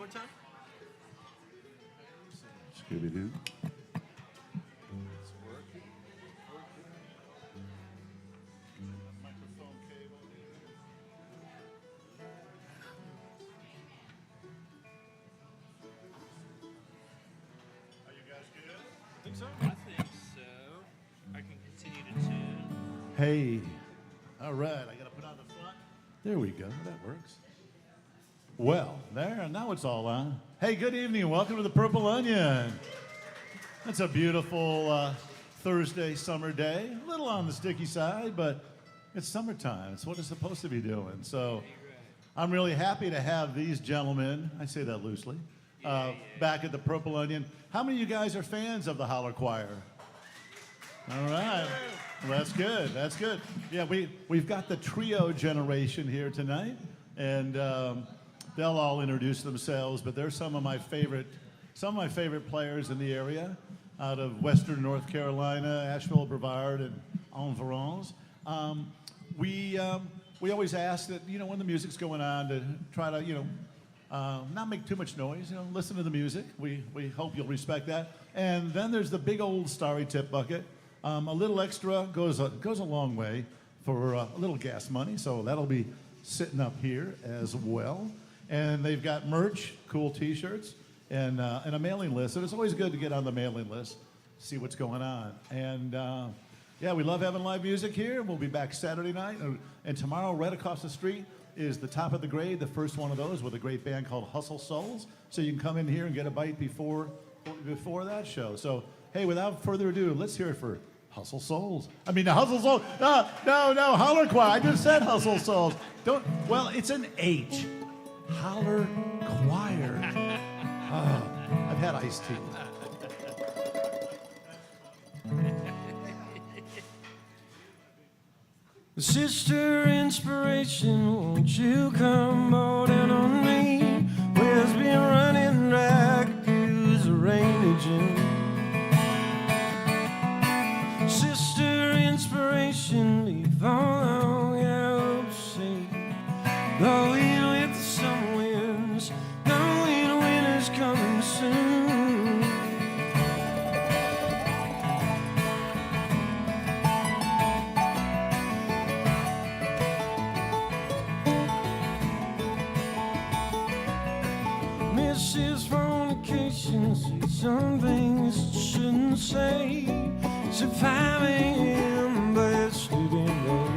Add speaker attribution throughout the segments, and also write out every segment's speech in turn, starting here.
Speaker 1: more time?
Speaker 2: Scooby-Doo.
Speaker 1: I think so. I can continue to tune.
Speaker 2: Hey. All right, I got to put on the front. There we go. That works. Well, there, now it's all on. Hey, good evening. Welcome to the Purple Onion. It's a beautiful Thursday summer day. A little on the sticky side, but it's summertime. It's what it's supposed to be doing. So I'm really happy to have these gentlemen, I say that loosely, back at the Purple Onion. How many of you guys are fans of the Holler Choir? All right. Well, that's good. That's good. Yeah, we've got the trio generation here tonight, and they'll all introduce themselves. But they're some of my favorite players in the area, out of Western North Carolina, Asheville, Brevard, and environs. We always ask that when the music's going on to try to not make too much noise. Listen to the music. We hope you'll respect that. And then there's the big old starry tip bucket. A little extra goes a long way for a little gas money, so that'll be sitting up here as well. And they've got merch, cool T-shirts, and a mailing list. And it's always good to get on the mailing list, see what's going on. And yeah, we love having live music here. We'll be back Saturday night, and tomorrow, right across the street, is the Top of the Grade, the first one of those with a great band called Hustle Souls. So you can come in here and get a bite before that show. So hey, without further ado, let's hear it for Hustle Souls. I mean, the Hustle Souls. No, Holler Choir. I just said Hustle Souls. Well, it's an H. Holler Choir. I've had iced tea.
Speaker 3: Sister Inspiration, won't you come all down on me? Where's been running like a goose raging. Sister Inspiration, leave all your say. Blowing with the summer winds, knowing winter's coming soon. Mrs. Fornication, say some things you shouldn't say. It's at 5 a.m., but it's sleeping late.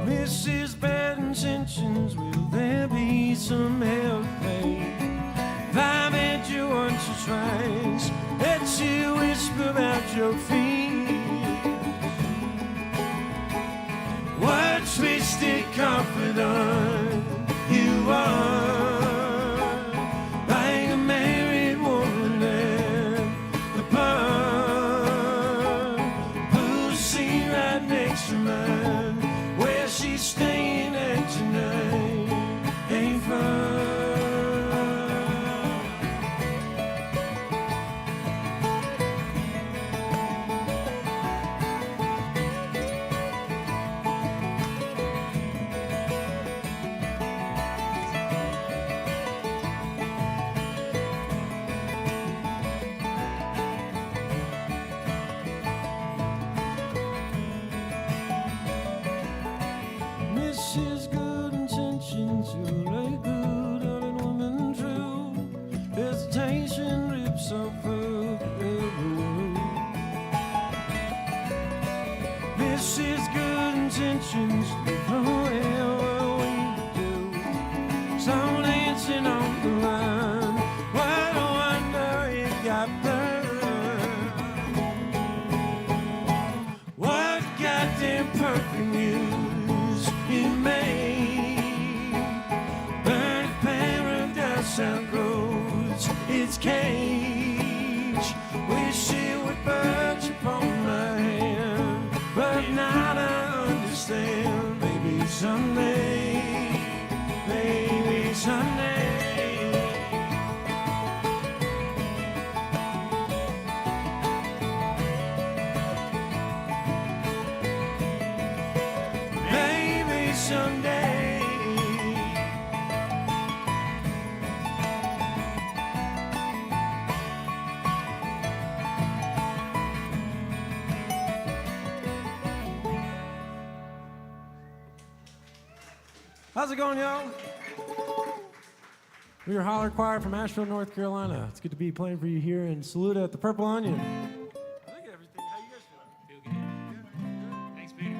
Speaker 3: Mrs. Bad Intentions, will there be some help paid? If I met you once or twice, let you whisper about your feet. What twisted confidant you are, like a married woman at the bar, who's seen right next to mine, where she's staying at tonight, ain't far. Mrs. Good Intentions, you lay good-hearted woman true. Hesitation rips off her every word. Mrs. Good Intentions, live whatever we do. Some dancing on the line, what a wonder it got burned. What goddamn perfect news you made. Burnt paradise outgrows its cage. Wish it would budge upon my hand, but now I understand. Maybe someday, maybe someday. Maybe someday. How's it going, y'all? We're your holler choir from Asheville, North Carolina. It's good to be playing for you here in Saluda at the Purple Onion. I think everything. How you guys
Speaker 1: Feel good. Thanks, Peter.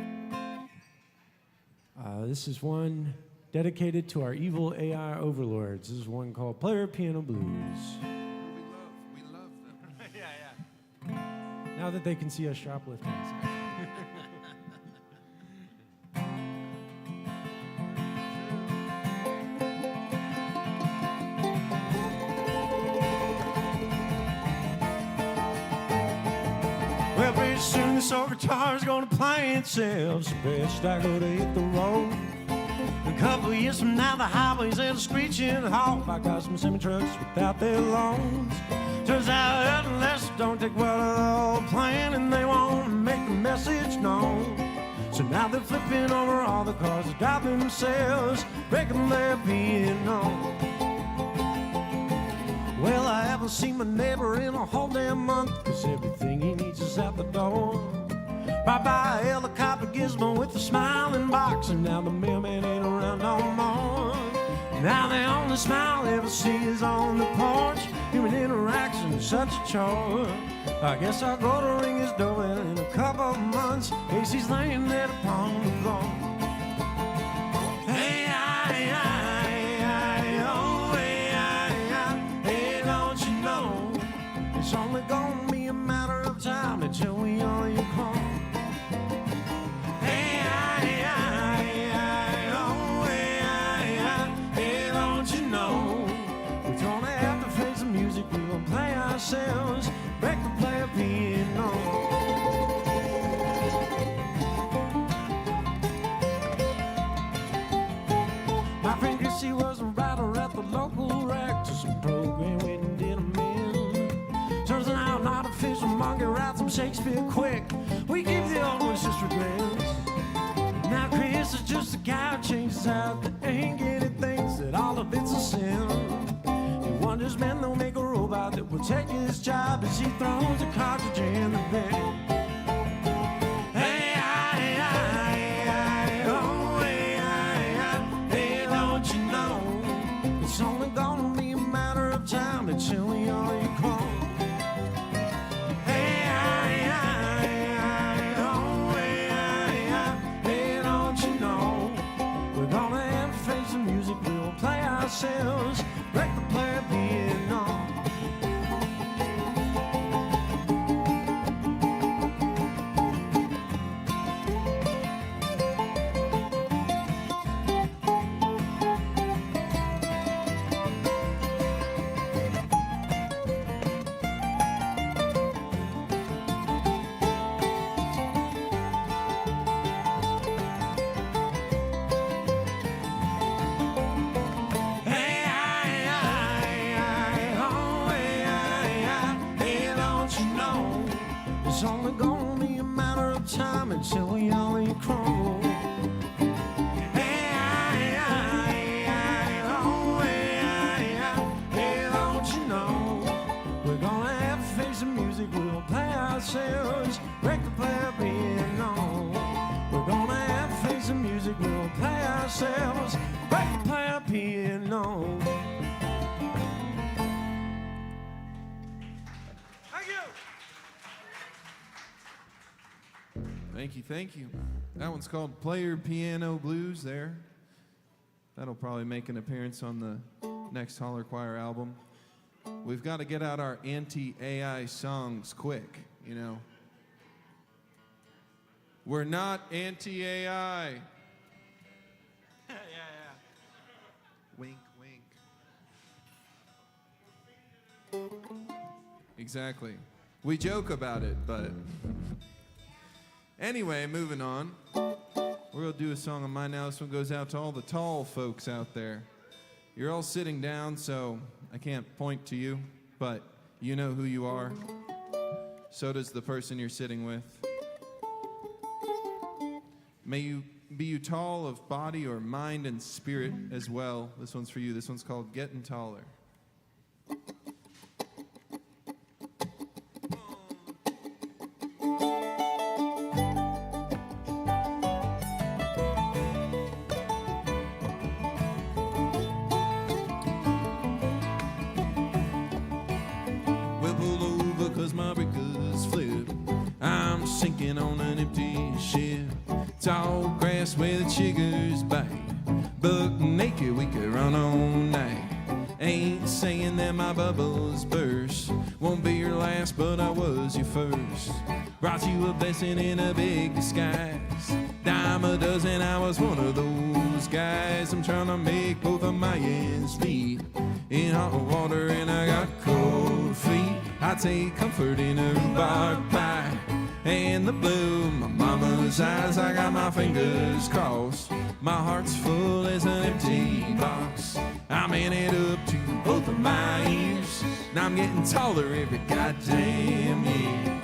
Speaker 3: feeling? This is one dedicated to our evil AI overlords. This is one called Player Piano Blues.
Speaker 4: We love them.
Speaker 1: Yeah.
Speaker 3: Now that they can see us shoplifting. Well, pretty soon this old guitar's gonna play itself, so best I go to hit the road. A couple of years from now, the highways at a screeching halt. I got some semi-trucks without their loans. Turns out adolescents don't take well at all plan, and they won't make the message known. So now they're flipping over all the cars that drive themselves, breaking their piano. Well, I haven't seen my neighbor in a whole damn month, 'cause everything he needs is at the door. Bye-bye helicopter gizmo with a smiling box, and now the mailman ain't around no more. Now the only smile I ever see is on the porch. Human interaction is such a chore. I guess I'll go to ring his doorbell in a couple of months, in case he's laying there upon the floor. Hey, oh, hey, don't you know, it's only gonna be a matter of time until we all you call. Hey, oh, hey, don't you know, we're gonna have to face the music, we're gonna play ourselves, break the player piano. My friend Chrissy was a writer at the local rec to some program waiting did him in. Turns out not official monkey writes some Shakespeare quick. We keep the old ones just regrets. Now Chris is just a guy who changes out the ink and he thinks that all of it's a sin. He wonders, man, they'll make a robot that will take his job as he throws a cartridge in the bin. It's only gonna be a matter of time until we all you call. Hey, don't you know, we're gonna have to face the music, we'll play ourselves, break the player piano. It's only gonna be a matter of time until we all eat crumble. Hey, don't you know, we're gonna have to face the music, we'll play ourselves, break the player piano. We're gonna have to face the music, we'll play ourselves, break the player piano.
Speaker 4: Thank you. That one's called Player Piano Blues there. That'll probably make an appearance on the next Holler Choir album. We've got to get out our anti-AI songs quick, you know. We're not anti-AI.
Speaker 1: Yeah.
Speaker 4: Wink, wink. Exactly. We joke about it, but... Anyway, moving on. We're going to do a song of mine now. This one goes out to all the tall folks out there. You're all sitting down, so I can't point to you, but you know who you are. So does the person you're sitting with. May you be you tall of body or mind and spirit as well. This one's for you. This one's called Getting Taller. sinking on an empty ship. Tall grass where the chiggers bite. Buck naked, we could run all night. Ain't saying that my bubbles burst. Won't be your last, but I was your first. Brought you a blessing in a big disguise. Dime a dozen, I was one of those guys. I'm trying to make both of my ends meet. In hot water and I got cold feet. I take comfort in a rhubarb pie. And the blue in my mama's eyes, I got my fingers crossed. My heart's full as an empty box. I'm in it up to both of my ears. Now I'm getting taller every goddamn year.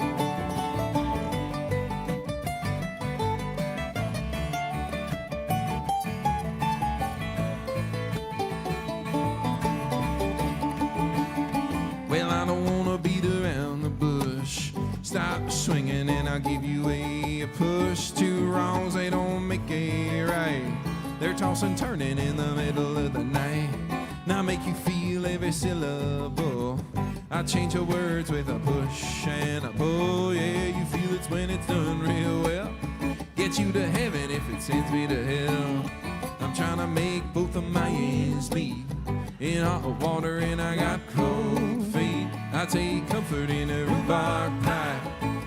Speaker 4: Well, I don't wanna beat around the bush. Stop swinging and I'll give you a push. Two wrongs, they don't make a right. They're tossing, turning in the middle of the night. Now make you feel every syllable. I change your words with a push and a pull. Yeah, you feel it's when it's done real well. Get you to heaven if it sends me to hell. I'm trying to make both of my ends meet. In hot water and I got cold feet. I take comfort in a rhubarb pie.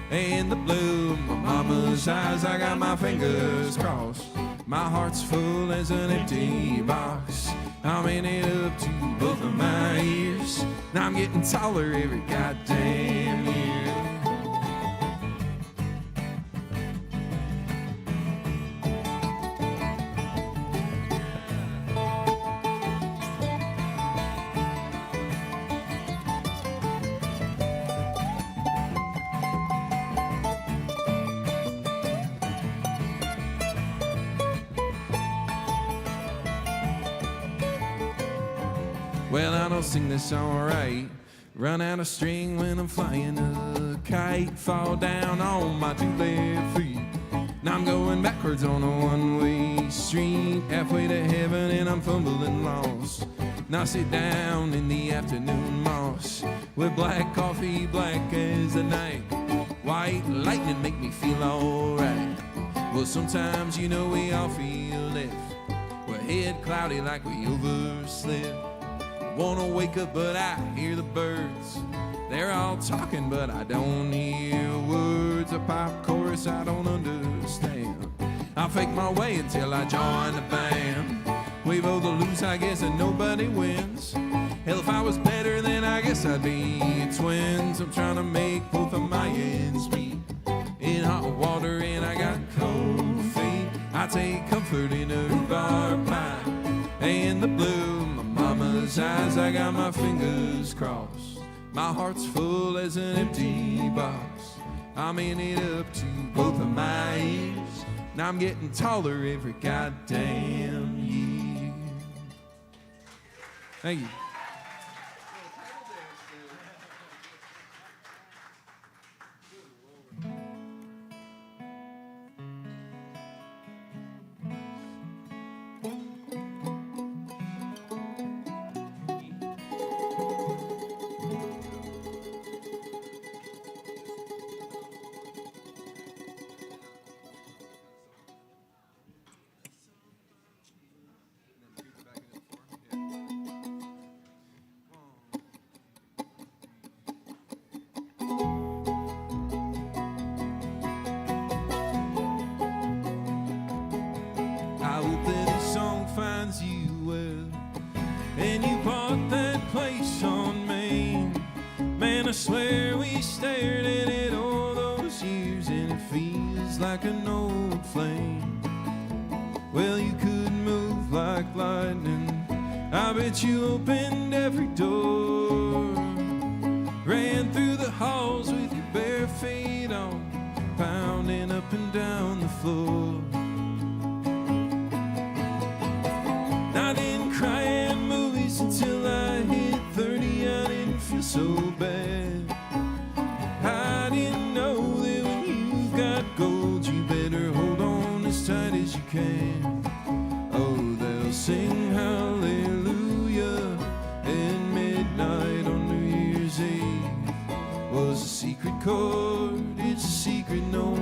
Speaker 4: And the blue in my mama's eyes, I got my fingers crossed. My heart's full as an empty box. I'm in it up to both of my ears. Now I'm getting taller every goddamn year. Well, I don't sing this song right. Run out of string when I'm flying a kite. Fall down on my two left feet. Now I'm going backwards on a one-way street. Halfway to heaven and I'm fumbling lost. Now sit down in the afternoon moss. With black coffee, black as the night. White lightning make me feel alright. Well, sometimes you know we all feel left. We're head cloudy like we overslept. Wanna wake up, but I hear the birds. They're all talking, but I don't hear words. A pop chorus I don't understand. I'll fake my way until I join the band. We both lose, I guess, and nobody wins. Hell, if I was better, then I guess I'd be twins. I'm trying to make both of my ends meet. In hot water and I got cold feet. I take comfort in a rhubarb pie. And the blue in my mama's eyes, I got my fingers crossed. My heart's full as an empty box. I'm in it up to both of my ears. Now I'm getting taller every goddamn year. Thank you. I hope that this song finds you well, and you bought that place on Main. Man, I swear we stared at it all those years, and it feels like an old flame. Well, you could move like lightning. I bet you opened every door, ran through the halls with your bare feet on, pounding up and down the floor. I didn't cry at movies until I hit 30. I didn't feel so bad. I didn't know that when you've got gold, you better hold on as tight as you can. Oh, they'll sing hallelujah at midnight on New Year's Eve. Was a secret chord, it's a secret no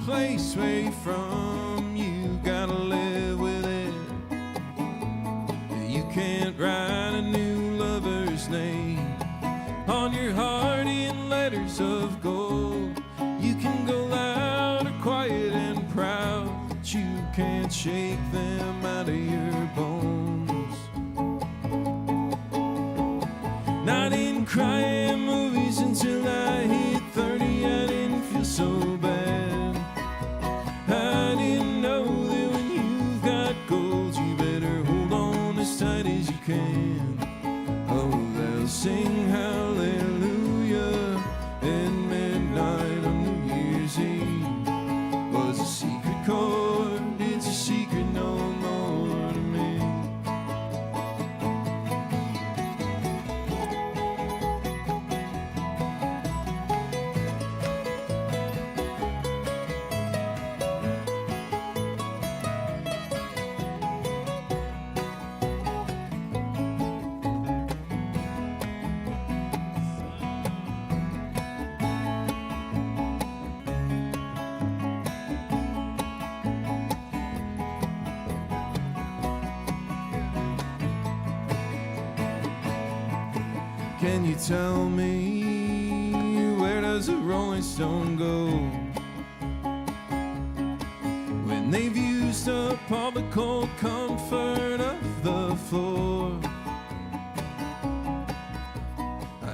Speaker 4: place where you're from, you gotta live with it. You can't write a new lover's name on your heart in letters of gold. You can go loud or quiet and proud, but you can't shake them out of your bones. Not in crying movies until I hit 30, I didn't feel so bad. I didn't know that when you've got gold, you better hold on as tight as you can. Oh, they'll sing hallelujah at midnight on New Year's Eve. Was a secret chord, it's a secret no more to me. Can you tell me, where does a Rolling Stone go when they've used up all the cold comfort of the floor?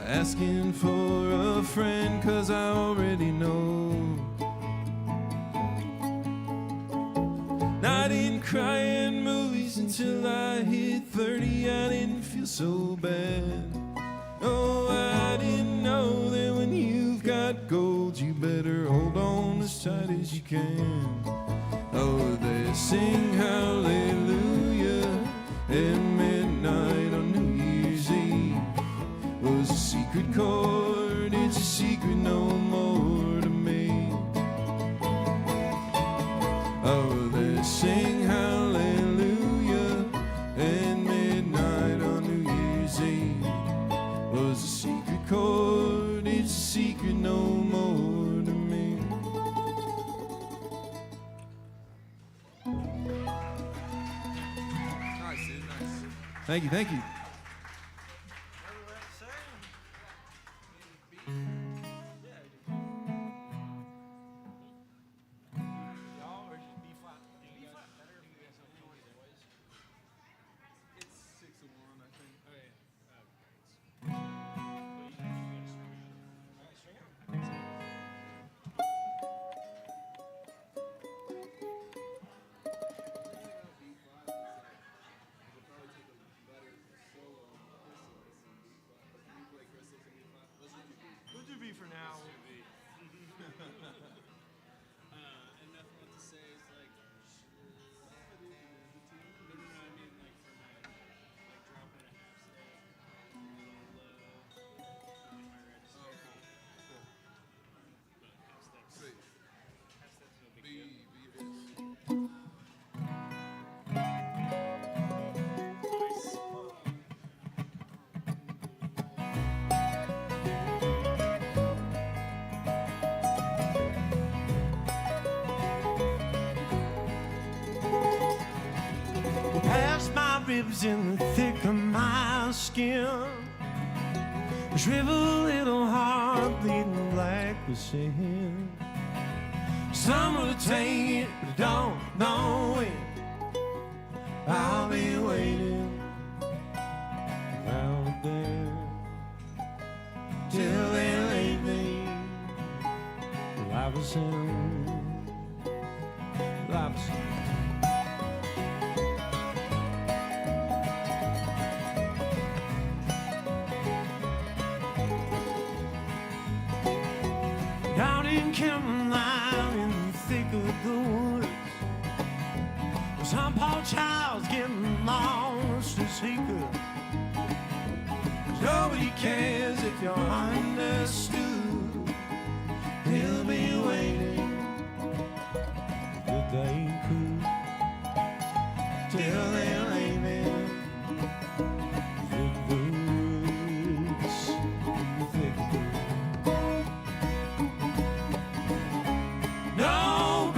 Speaker 4: Asking for a friend 'cause I already know. Not in crying movies until I hit 30, I didn't feel so bad. Oh, I didn't know that when you've got gold, you better hold on as tight as you can. Oh, they sing hallelujah at midnight on New Year's Eve. Was a secret chord, it's a secret no more to me. Oh, they sing hallelujah at midnight on New Year's Eve. Was a secret chord, it's a secret no more to me. Nice, dude, nice. Thank you, thank you.
Speaker 3: We'll do B for now.
Speaker 1: And nothing left to say is like, no, I mean like for my, like dropping a half step, a little low, in my register. But half steps, no big deal.
Speaker 3: Past my ribs in the thick of my skin, a shriveled little heart bleeding black with sin. Some will take it, but don't know it. I'll be waiting around there till they lay me. Life is in, life is in. Down in Caroline, in the thick of the woods, some poor child's getting lost as he could. Nobody cares if you're understood. He'll be waiting the day could till they lay me in the woods, in the thick of the woods. No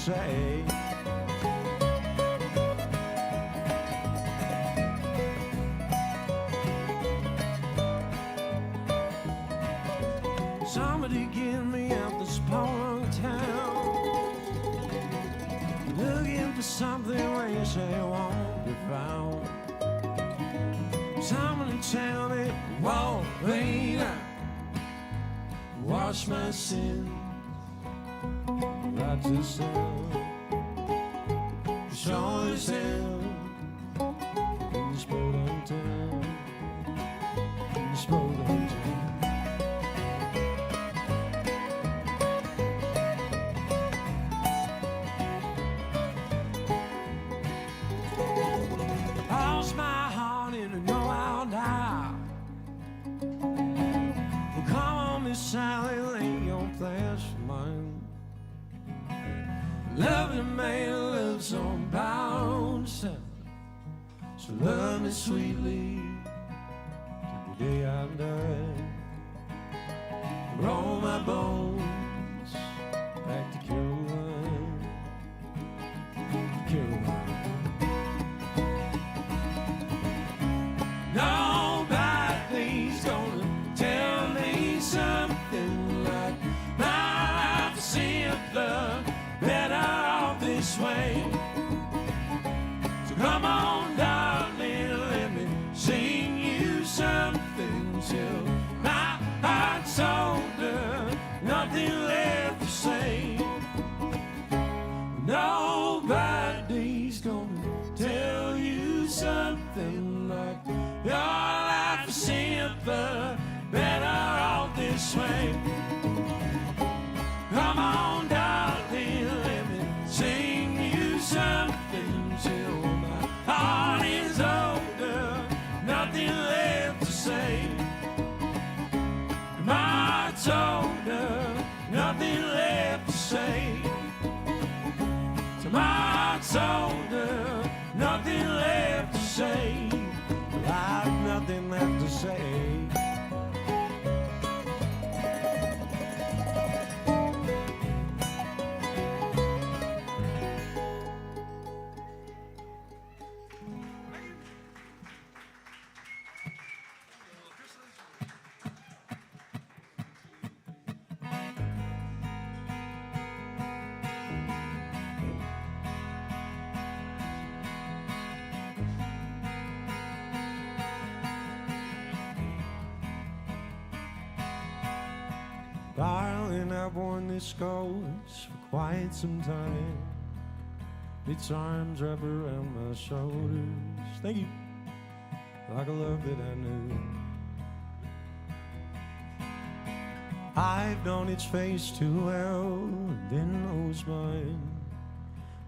Speaker 3: say. Somebody get me out this punk town, looking for something where you say won't be found. Somebody tell me, whoa, later, wash my sins, right to self, show yourself in this modern town, in this modern town. Lost my heart in a know I'll die. Well, come on, Miss Sally, lay your place for mine. Loving a man lives on bound sound. So love me sweetly till the day I die. Roll my bones back to Caroline, Caroline. Nobody's gonna tell me something like my life is simpler, better off this way. So come on, darling, let me sing you something till my heart's older, nothing left to say. Nobody's gonna tell you something like your life is simpler, better off this way. Come on, darling, let me sing you something till my heart is older, nothing left to say. My heart's older, nothing left to say. So my heart's older, nothing left to say. I've nothing left to say. Darling, I've worn this scars for quite some time. Its arms wrap around my shoulders. Thank you. Like a love that I knew. I've known its face too well, and then knows mine.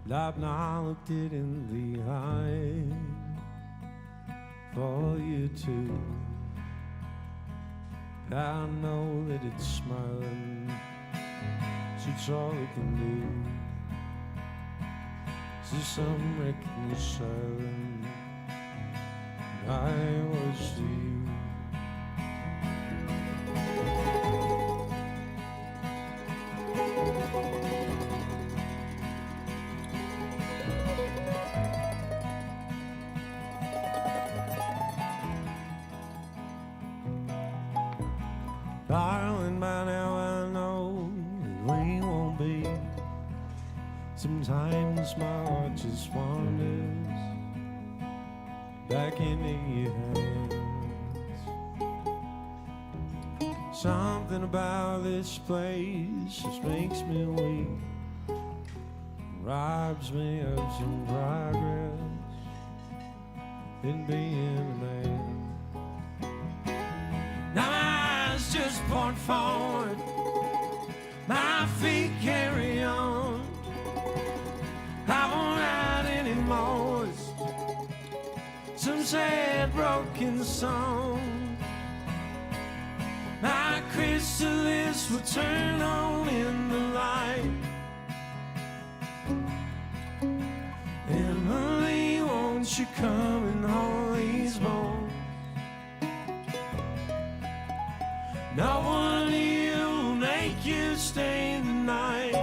Speaker 3: But I've not looked it in the eye for you too. I know that it's smiling, so it's all it can do. So some recognition I was to you. Darling, by now I know that we won't be. Sometimes my heart just wanders back into your hands. Something about this place just makes me weak, robs me of some progress in being a man. Now my eyes just point forward, my feet carry on. I won't hide anymore. It's some sad broken song. My chrysalis will turn on in the light. Emily, won't you come and hold these bones? No one here will make you stay the night.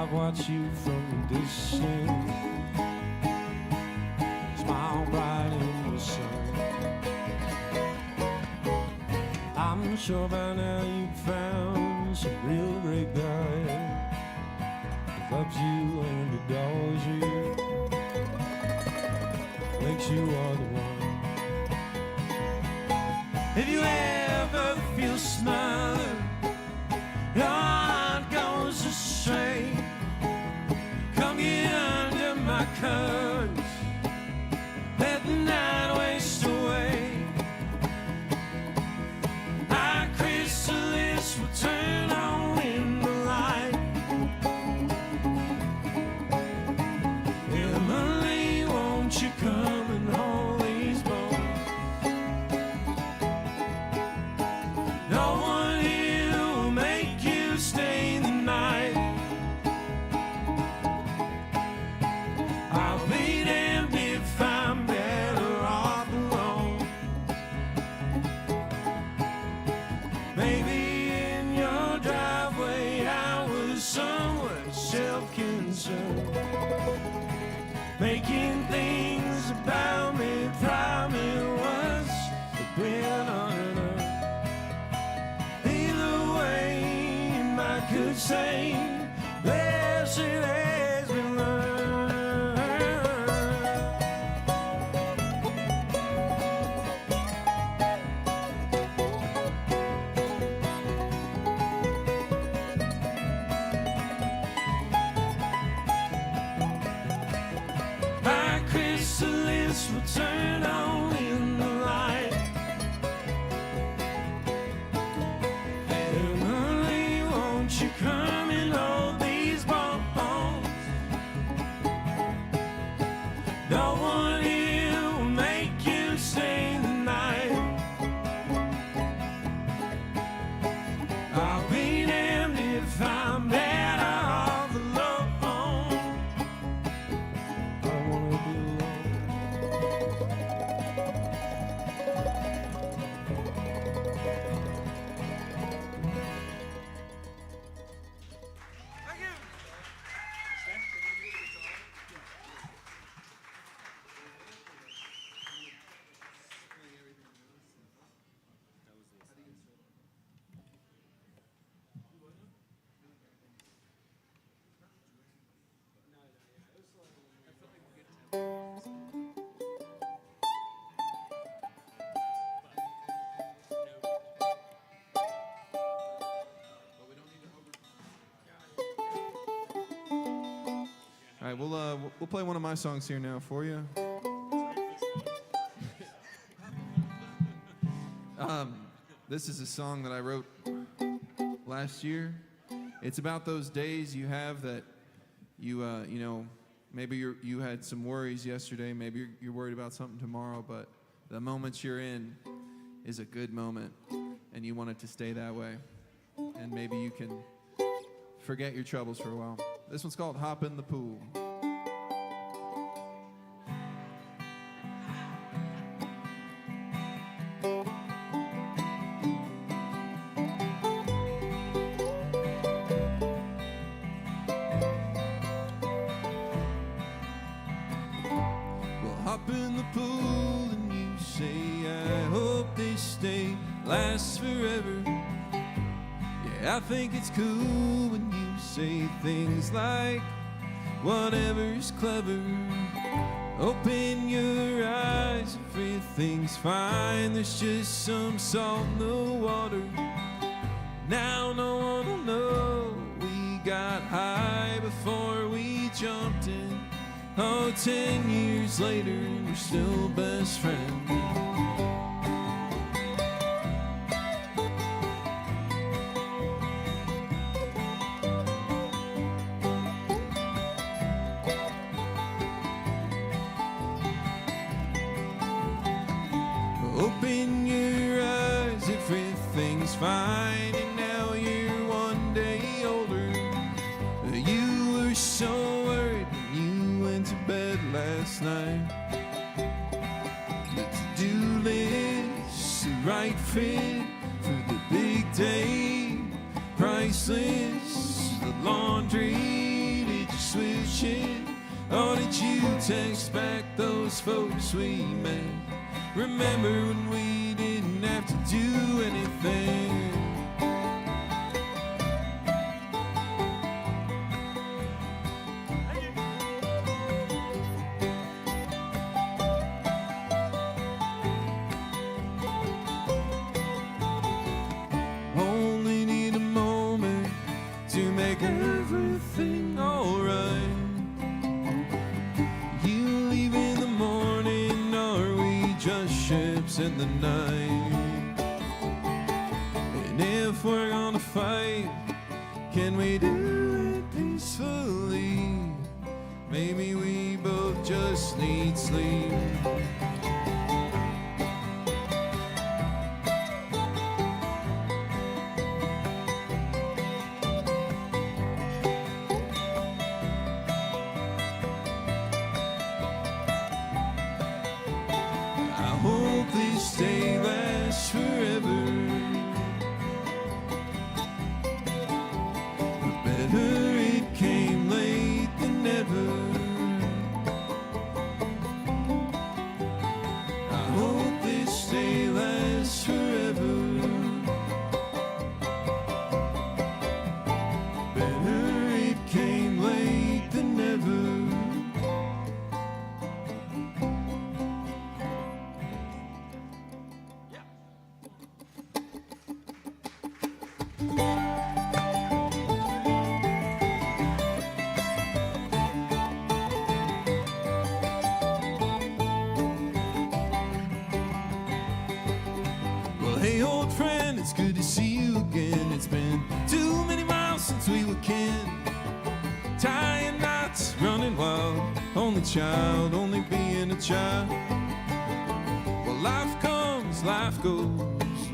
Speaker 3: I've watched you from a distance, smile bright in the sun. I'm sure by now you've found some real great guy that loves you and adores you, makes you all the one. If you ever feel smiling, your heart goes astray, come get under my curtains, let the night waste away. Our chrysalis will turn on in the light. Emily, won't you come and hold these bones? No one here will make you stay the night. I'll be damned if I'm better off alone. Maybe in your driveway I was somewhat self-concerned, making things about me private was a bit unearned. Either way, I could say, blessed has been learned. Our chrysalis will turn on in the light. Emily, won't you come and hold these bones? No one here will make you stay the night. I'll be damned if I'm better off alone. I wanna be alone.
Speaker 4: All right, we'll play one of my songs here now for you. This is a song that I wrote last year. It's about those days you have that you know, maybe you had some worries yesterday, maybe you're worried about something tomorrow, but the moment you're in is a good moment, and you want it to stay that way. And maybe you can forget your troubles for a while. This one's called Hop in the Pool. Well, hop in the pool and you say, I hope this day lasts forever. Yeah, I think it's cool when you say things like, whatever's clever. Open your eyes, everything's fine. There's just some salt in the water. Now no one will know we got high before we jumped in. Oh, 10 years later, we're still best friends. Open your eyes, everything's fine, and now you're one day older. You were so worried when you went to bed last night. The to-do list, the right fit for the big day, priceless, the laundry text back those folks we met. Remember when we didn't have to do anything. Only need a moment to make everything alright. You leave in the morning, are we just ships in the night? And if we're gonna fight, can we do it peacefully? Maybe we both just need sleep. I hope this day lasts forever. But better it came late than never. I hope this day lasts forever. Better it came late than never. Well, hey, old friend, it's good to see you again. It's been too many miles since we were kin. Tying knots, running wild. Only child, only being a child. Well, life comes, life goes.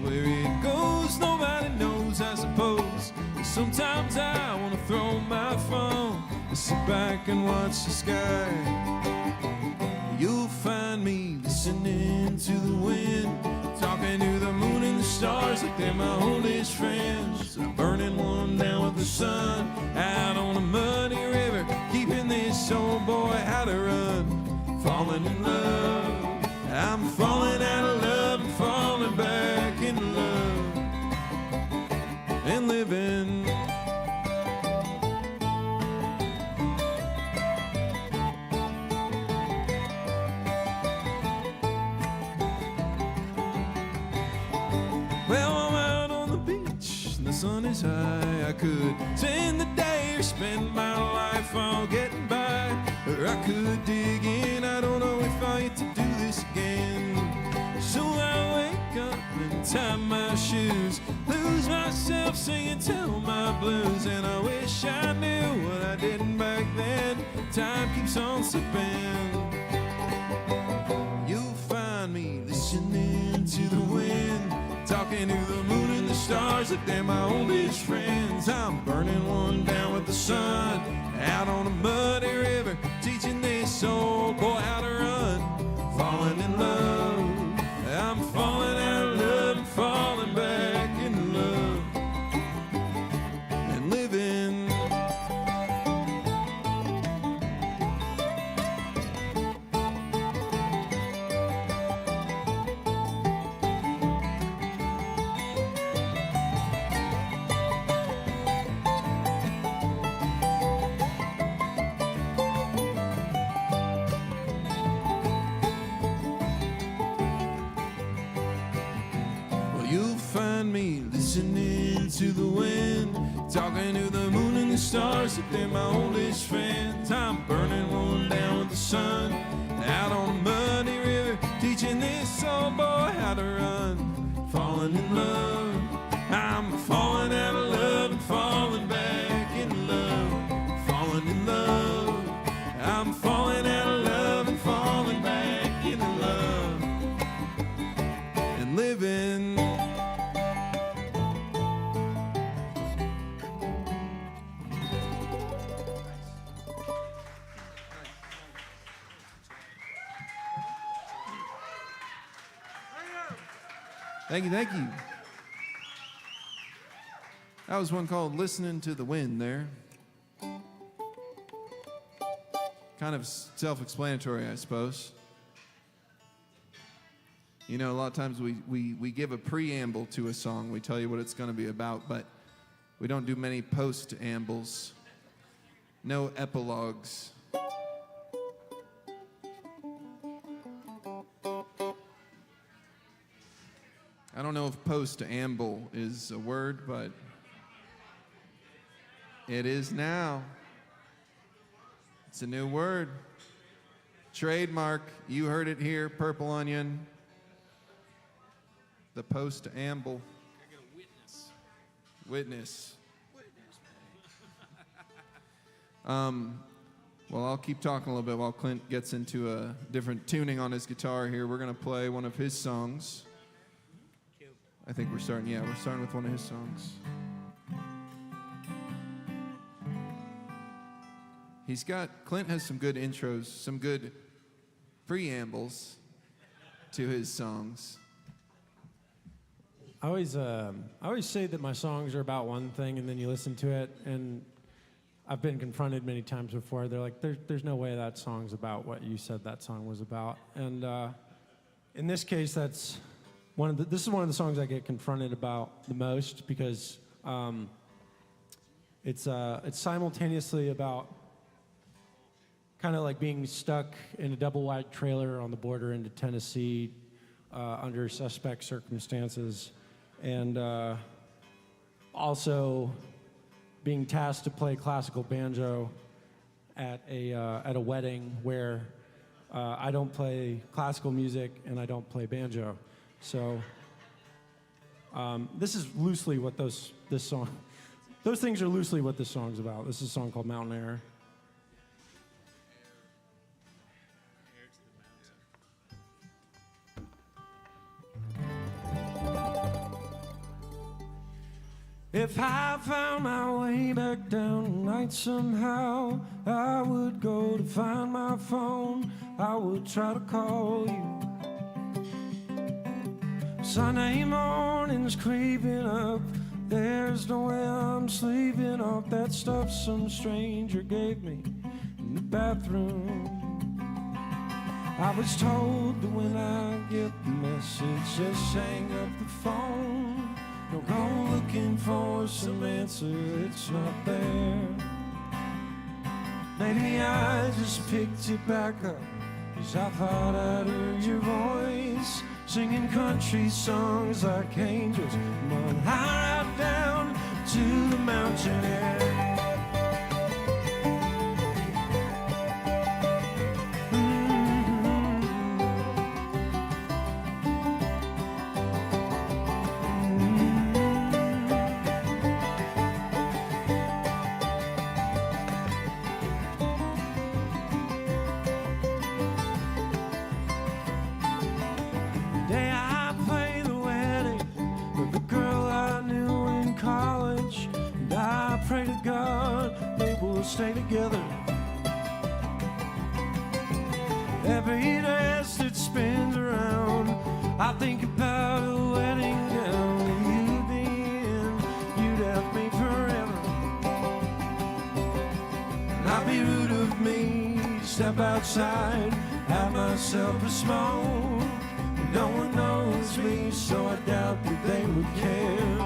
Speaker 4: Where it goes, nobody knows, I suppose. And sometimes I wanna throw my phone and sit back and watch the sky. You'll find me listening to the wind, talking to the moon and the stars like they're my oldest friends. I'm burning one down with the sun, out on a muddy river, keeping this old boy how to run. Falling in love, I'm falling out of love and falling back in love and living. Well, I'm out on the beach and the sun is high. I could spend the day or spend my life all getting by, or I could dig in. I don't know if I get to do this again. So I wake up and tie my shoes, lose myself singing Tell My Blues. And I wish I knew what I didn't back then. Time keeps on slipping. You'll find me listening to the wind, talking to the moon and the stars like they're my oldest friends. I'm burning one down with the sun, out on a muddy river, teaching this old boy how to run. Falling in love, I'm falling out of love and falling back in love and living. You'll find me listening to the wind, talking to the moon and the stars like they're my oldest friends. I'm burning one down with the sun, out on a muddy river, teaching this old boy how to run. Falling in love, I'm falling out of love and falling back in love. Falling in love, I'm falling out of love and falling back in love and living. Thank you, thank you. That was one called Listening to the Wind there. Kind kind of self-explanatory, I suppose. You know, a lot of times we give a preamble to a song. We tell you what it's going to be about, but we don't do many post-ambles. No epilogues. I don't know if post-amble is a word, but it is now. It's a new word. Trademark. You heard it here, Purple Onion. The post-amble.
Speaker 1: I got a witness.
Speaker 4: Witness.
Speaker 1: Witness.
Speaker 4: Well, I'll keep talking a little bit while Clint gets into a different tuning on his guitar here. We're going to play one of his songs. I think we're starting with one of his songs. Clint has some good intros, some good preambles to his songs.
Speaker 3: I always say that my songs are about one thing, and then you listen to it, and I've been confronted many times before. They're like, there's no way that song's about what you said that song was about. And in this case, this is one of the songs I get confronted about the most, because it's simultaneously about kind of like being stuck in a double wide trailer on the border into Tennessee under suspect circumstances, and also being tasked to play classical banjo at a wedding where I don't play classical music and I don't play banjo. So this is loosely what those things are loosely what this song's about. This is a song called Mountain Air. If I found my way back down tonight somehow, I would go to find my phone. I would try to call you. Sunday morning's creeping up. There's no way I'm sleeping off that stuff some stranger gave me in the bathroom. I was told that when I get the message, just hang up the phone. Don't go looking for some answer, it's not there. Maybe I just picked it back up, 'cause I thought I'd heard your voice singing country songs like angels. Come on, high right down to the mountain air. Stay together. Every dress that spins around, I think about a wedding gown and you'd be in, you'd have me forever. And I'd be rude of me, step outside, have myself a smoke. No one knows me, so I doubt that they would care.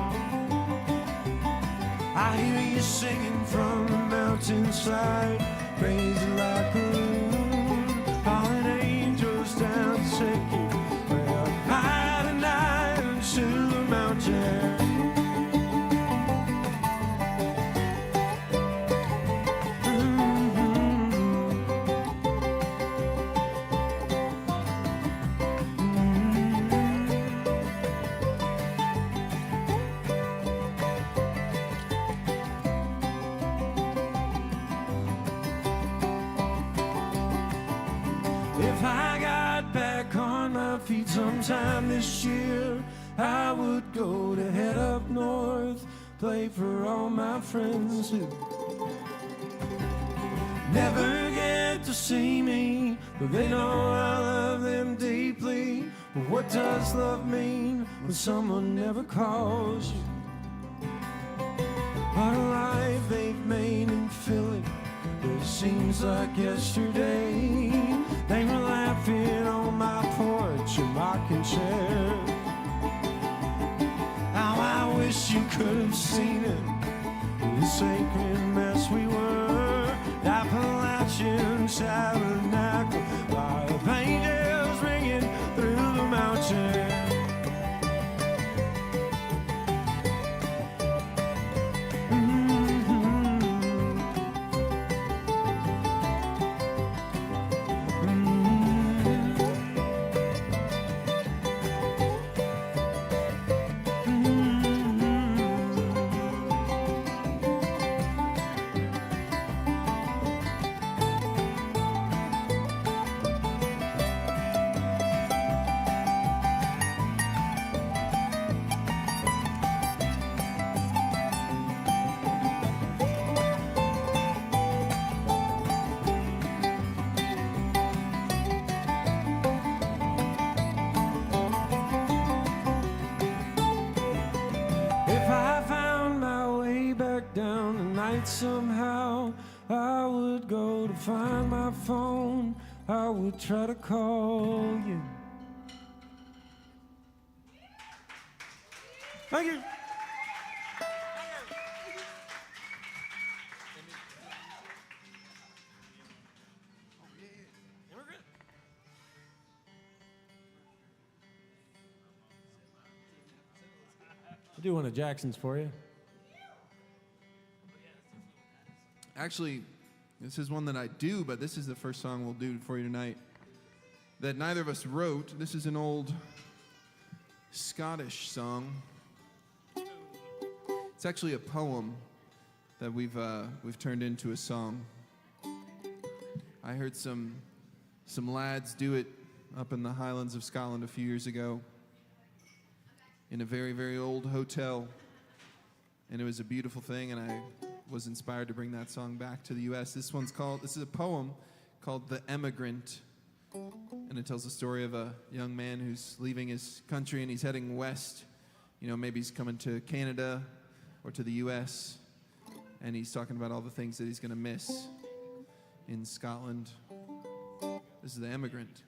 Speaker 3: I hear you singing from the mountainside, crazy like a loon, calling angels down to take you well, high tonight to the mountain. If I got back on my feet sometime this year, I would go to head up north, play for all my friends who never get to see me, but they know I love them deeply. But what does love mean when someone never calls you? What a life they've made in Philly, there seems seems like yesterday. They were laughing on my porch in rocking chair. How I wish you could have seen it, the sacred mess we were. Appalachian tabernacle, by the angels ringing through the mountain. Somehow I would go to find my phone. I would try to call you. Thank you. I'll do one of Jackson's for you.
Speaker 4: Actually, this is one that I do, but this is the first song we'll do for you tonight that neither of us wrote. This is an old Scottish song. It's actually a poem that we've turned into a song. I heard some lads do it up in the Highlands of Scotland a few years ago in a very, very old hotel, and it was a beautiful thing, and I was inspired to bring that song back to the U.S. This is a poem called The Emigrant, and it tells the story of a young man who's leaving his country and he's heading west. You know, maybe he's coming to Canada or to the U.S., and he's talking about all the things that he's going to miss in Scotland. This is The Emigrant.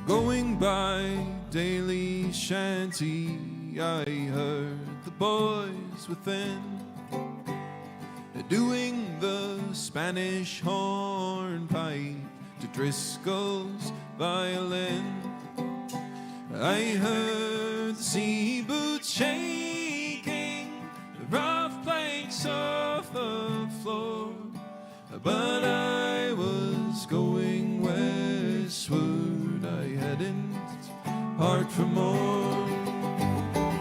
Speaker 4: Going by Daily Shanty, I heard the boys within doing the Spanish hornpipe to Driscoll's violin. I heard the sea boots shaking the rough planks of the floor, but I was going westward. I hadn't heart for more.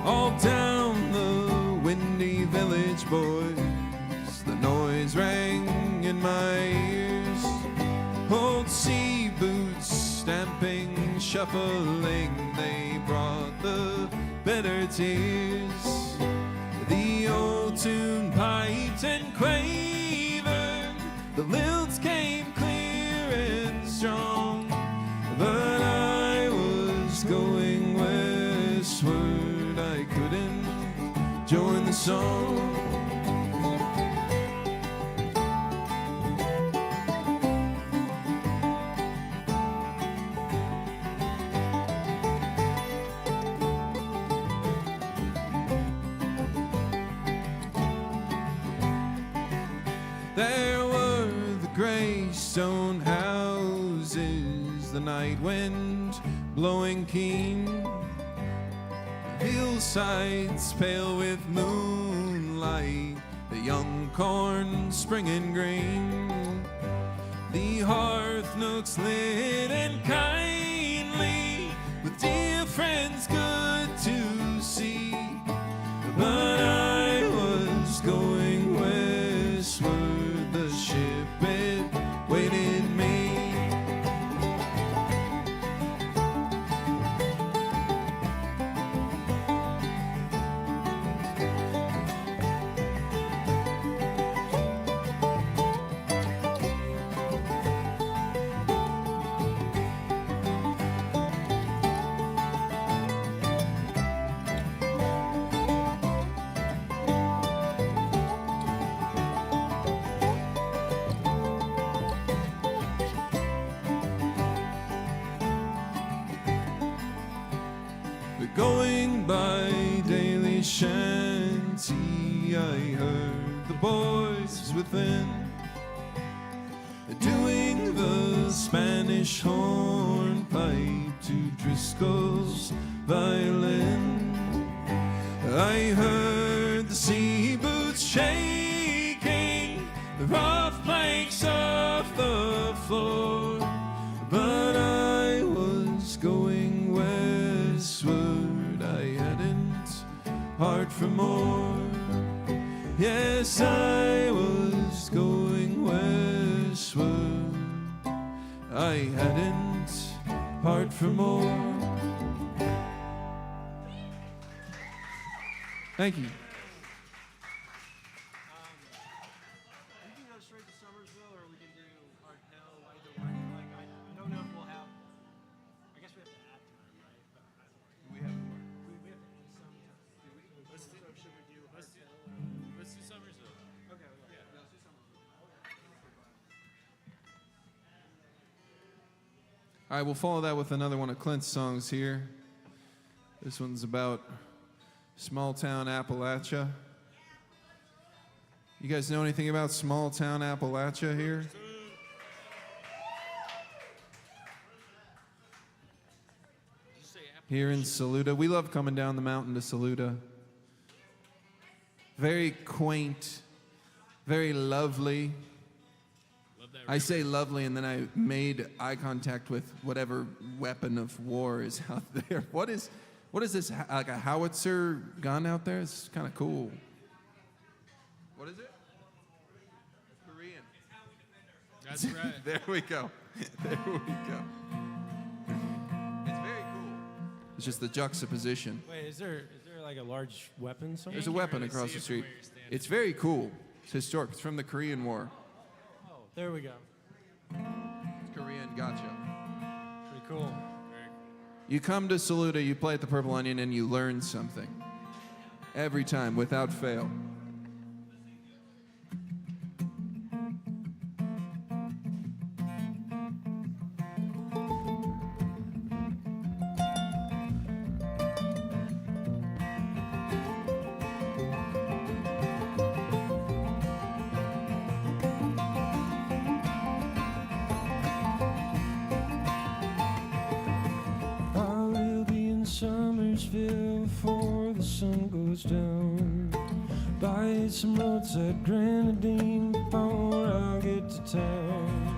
Speaker 4: All down the windy village, boys, the noise rang in my ears. Old sea boots stamping, shuffling, they brought the better tears. The old tune piped and quavered, the lilts came clear and strong, but I was going westward. I couldn't join the song. There were the gray stone houses, the night wind blowing keen, the hillsides pale with moonlight, the young corn springing green, the hearth nooks lit and kindly, with dear friends good to see, but I was going westward, the ship it waited me. shanty, I heard the boys within doing the Spanish hornpipe to Driscoll's violin. I heard the sea boots shaking the rough planks off the floor, but I was going westward. I hadn't heart for more. Yes, I was going westward. I hadn't heart for more. Thank you.
Speaker 3: We can go straight to Somersville, or we can do Art Hill. Either way, like I don't know if we'll have. I guess we have to add time, right? But
Speaker 4: We have more.
Speaker 3: we have to add some time.
Speaker 1: Let's do.
Speaker 3: So should we do?
Speaker 1: Let's do Somersville.
Speaker 3: Okay. Yeah. Let's do Somersville.
Speaker 4: All right, we'll follow that with another one of Clint's songs here. This one's about small town Appalachia. You guys know anything about small town Appalachia here? Here in Saluda. We love coming down the mountain to Saluda. Very quaint, very lovely.
Speaker 1: Love that.
Speaker 4: I say lovely, and then I made eye contact with whatever weapon of war is out there. What is this, like a howitzer gun out there? It's kind of cool. What is it? Korean.
Speaker 1: That's right.
Speaker 4: There we go. There we go. It's very cool. It's just the juxtaposition.
Speaker 3: Wait, is there like a large weapon somewhere?
Speaker 4: There's a
Speaker 1: can't
Speaker 4: weapon
Speaker 1: really
Speaker 4: across
Speaker 1: see
Speaker 4: the
Speaker 1: it from
Speaker 4: street.
Speaker 1: where you're standing.
Speaker 4: It's very cool. It's historic. It's from the Korean War.
Speaker 3: Oh, there we go.
Speaker 4: It's Korean gotcha.
Speaker 3: Pretty cool.
Speaker 1: Very cool.
Speaker 4: You come to Saluda, you play at the Purple Onion, and you learn something. Every time, without fail.
Speaker 3: I will be in Somersville before the sun goes down. Buy some roadside grenadine before I get to town.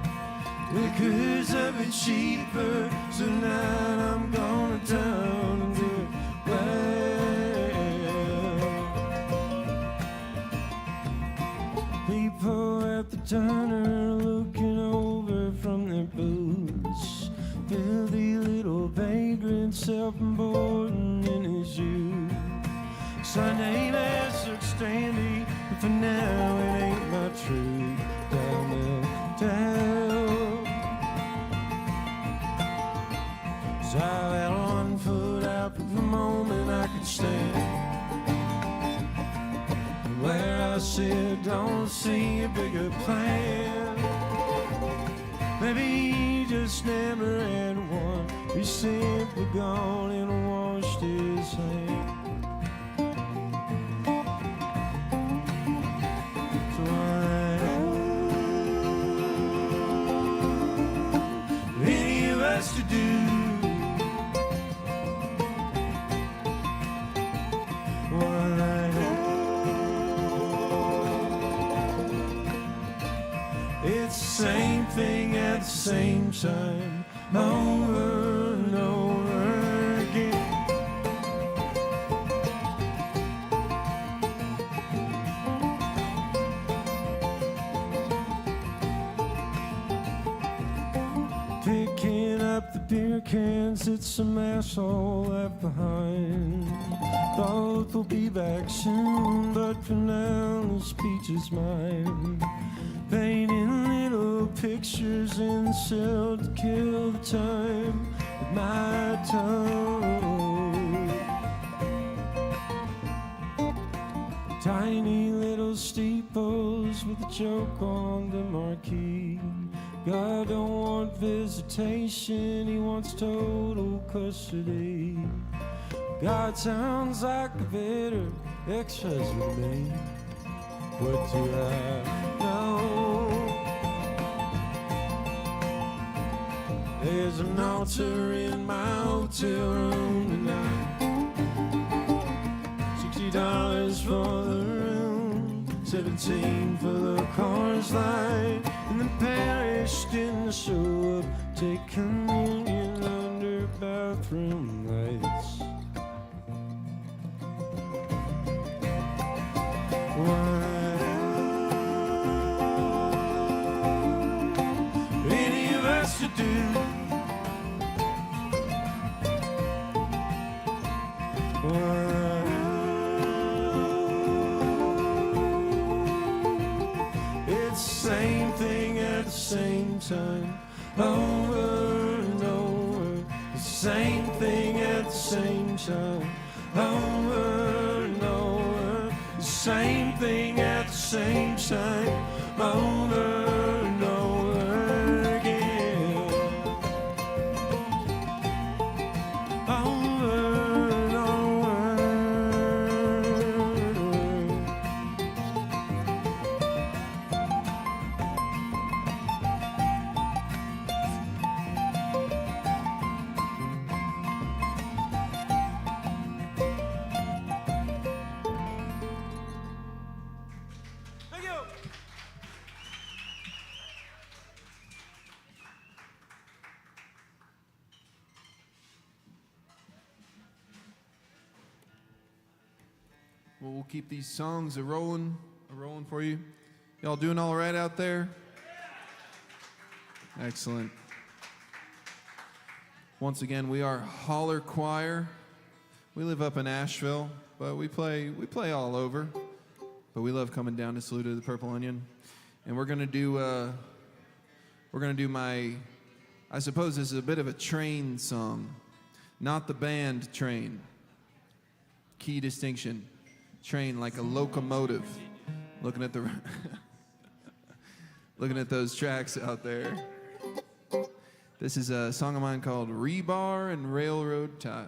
Speaker 3: Liquor's a bit cheaper, so now I'm going to town and do it well. People at the diner looking over from their booths. Filthy little vagrant, self-important in his youth. Sunday mass looks dandy, but for now it ain't my truth. Down. 'Cause I've had one foot out from the moment I could stand. And where I sit, don't see a bigger plan. Maybe he just never had one. He simply gone and washed his hands. So any of us to do. What I It's the same thing at the same time, over and over again. Picking up the beer cans that some asshole left behind. Both will be back soon, but for now the speech is mine. Painting little pictures in the cell to kill the time with my tongue. Tiny little steeples with a joke on the marquee. God don't want visitation, he wants total custody. God sounds like a bitter ex-husband to me. What do I know? There's an altar in my hotel room tonight. $60 for the room, 17 for the car's light. And the parish didn't show up, take communion under bathroom lights. Any of us to do? It's the same thing at the same time, over and over. It's the same thing at the same time, over and over. The same thing at the same time, over and over again. Over and over. Thank you.
Speaker 4: Well, we'll keep these songs a rolling for you. Y'all doing all right out there? Excellent. Once again, we are Holler Choir. We live up in Asheville, but we play all over. But we love coming down to Salute to the Purple Onion, and we're gonna do my, I suppose this is a bit of a train song, not the band Train. Key distinction, train like a locomotive. Looking at the, looking at those tracks out there. This is a song of mine called Rebar and Railroad Ties.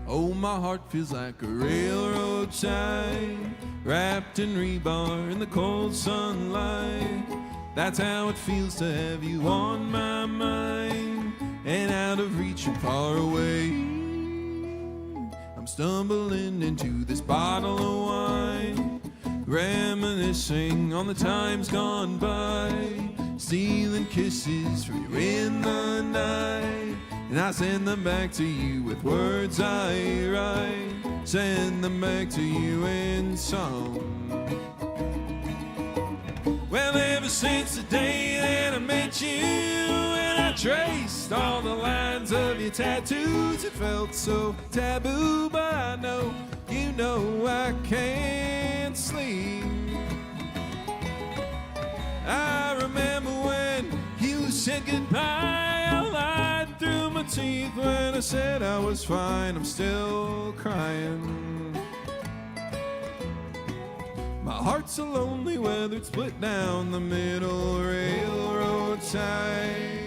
Speaker 4: Oh, my heart feels like a railroad tie, wrapped in rebar in the cold sunlight. That's how it feels to have you on my mind, and out of reach and far away. I'm stumbling into this bottle of wine, reminiscing on the times gone by, stealing kisses from you in the night. And I send them back to you with words I write, send them back to you in song. Well, ever since the day that I met you and I traced all the lines of your tattoos, it felt so taboo, but I know, you know I can't sleep. I remember when you said goodbye, I lied through my teeth when I said I was fine. I'm still crying. My heart's so lonely, weathered, split down the middle, railroad ties.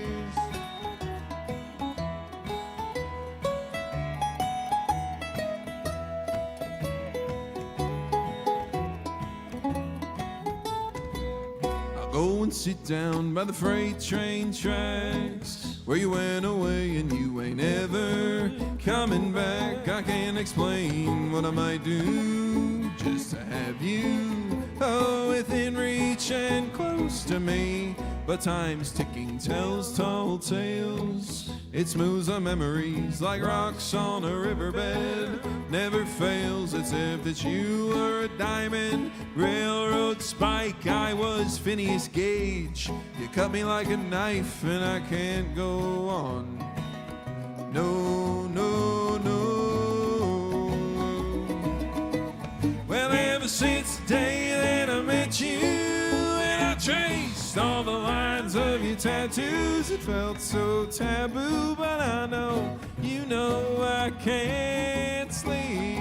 Speaker 4: Go and sit down by the freight train tracks where you went away and you ain't ever coming back. I can't explain what I might do just to have you, oh, within reach and close to me. But time's ticking tells tall tales. It smooths our memories like rocks on a riverbed. Never fails, it's if that you were a diamond railroad spike. I was Phineas Gage. You cut me like a knife and I can't go on. No, no, no. Well, ever since the
Speaker 3: tattoos, it felt so taboo, but I know, you know I can't sleep.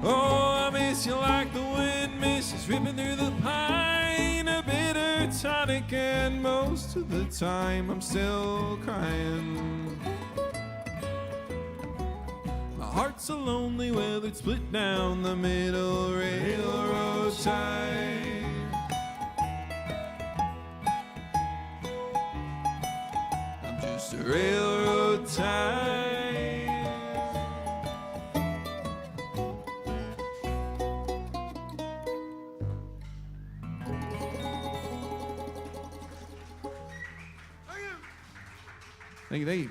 Speaker 3: Oh, I miss you like the wind misses ripping through the pine, a bitter tonic, and most of the time I'm still crying. My heart's a lonely weathered split down the middle railroad tie. I'm just a railroad tie. Thank you, thank you.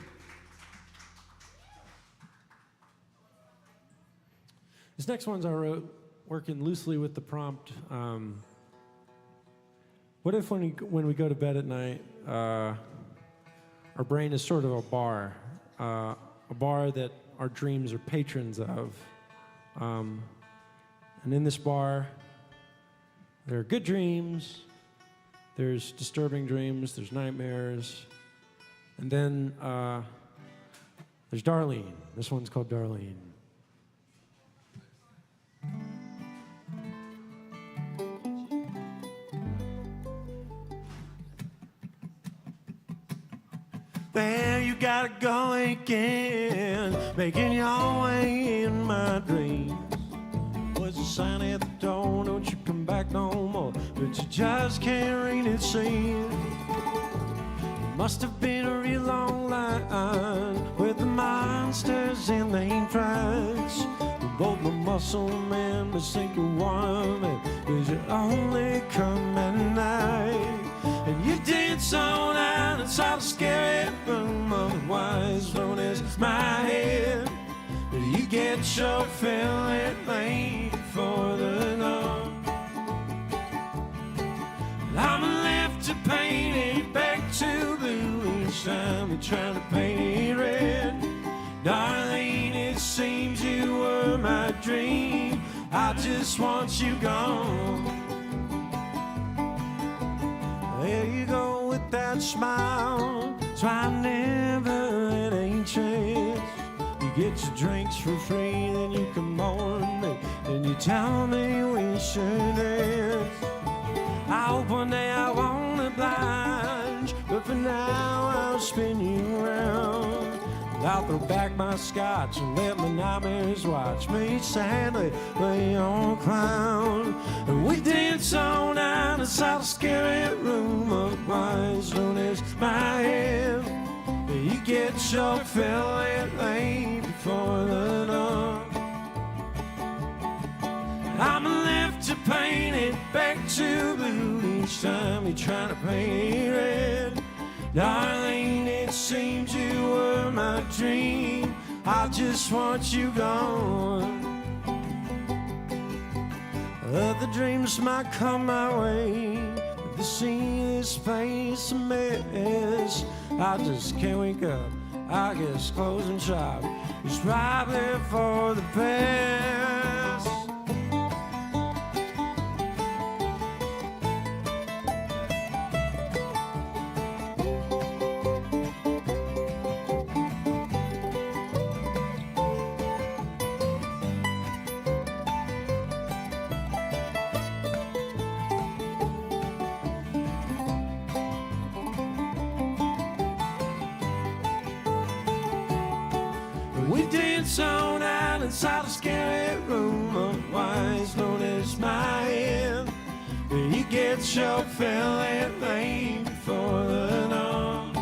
Speaker 5: This next one's I wrote working loosely with the prompt. What if when we go to bed at night, our brain is sort of a bar that our dreams are patrons of. And in this bar, there are good dreams, there's disturbing dreams, there's nightmares, and then there's Darlene. This one's called Darlene.
Speaker 3: There you gotta go again, making your way in my dreams. Was a sign at the door, don't you come back no more, but you just can't read it, see it. Must have been a real long line with the monsters in the tracks. Both my muscle men, the single woman, cause you only come at night. And you dance all night inside a scary room, otherwise known as my head. But you get your feeling late for the dawn. I'm left to paint it back to blue each time you're trying to paint it red. Darlene, it seems you were my dream. I just want you gone. There you go with that smile, so I never had any chance. You get your drinks for free, then you come on me, and you tell me we should dance. I hope one day I won't oblige, but for now I'll spin you around. I'll throw back my scotch and let my nightmares watch me sadly play on clown. And we dance all night inside a scary room, otherwise known as my head. You get your fill late before the dawn. I'm left to paint it back to blue each time you try to paint it red. Darlene, it seems you were my dream. I just want you gone. Other dreams might come my way, but to see this place a mess, I just can't wake up. I guess closing shop is probably for the best. We dance all night inside a scary room, otherwise known as my head. You get your feeling late before the dawn.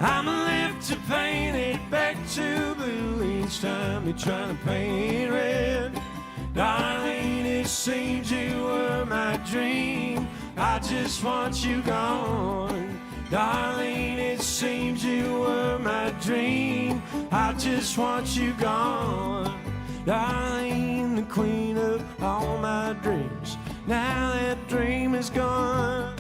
Speaker 3: I'm left to paint it back to blue each time you're trying to paint it red. Darlene, it seems you were my dream. I just want you gone. Darlene, it seems you were my dream. I just want you gone. Darlene, the queen of all my dreams. Now that dream is gone.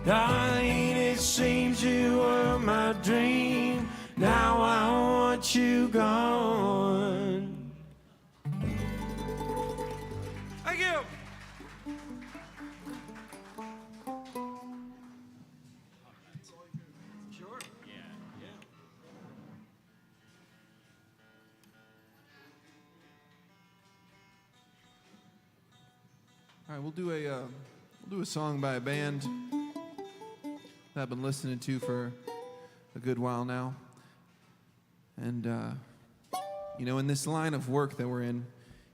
Speaker 3: Darlene, it seems you were my dream. Now I want you gone. Thank you.
Speaker 4: right, we'll do a song by a band that I've been listening to for a good while now. And in this line of work that we're in,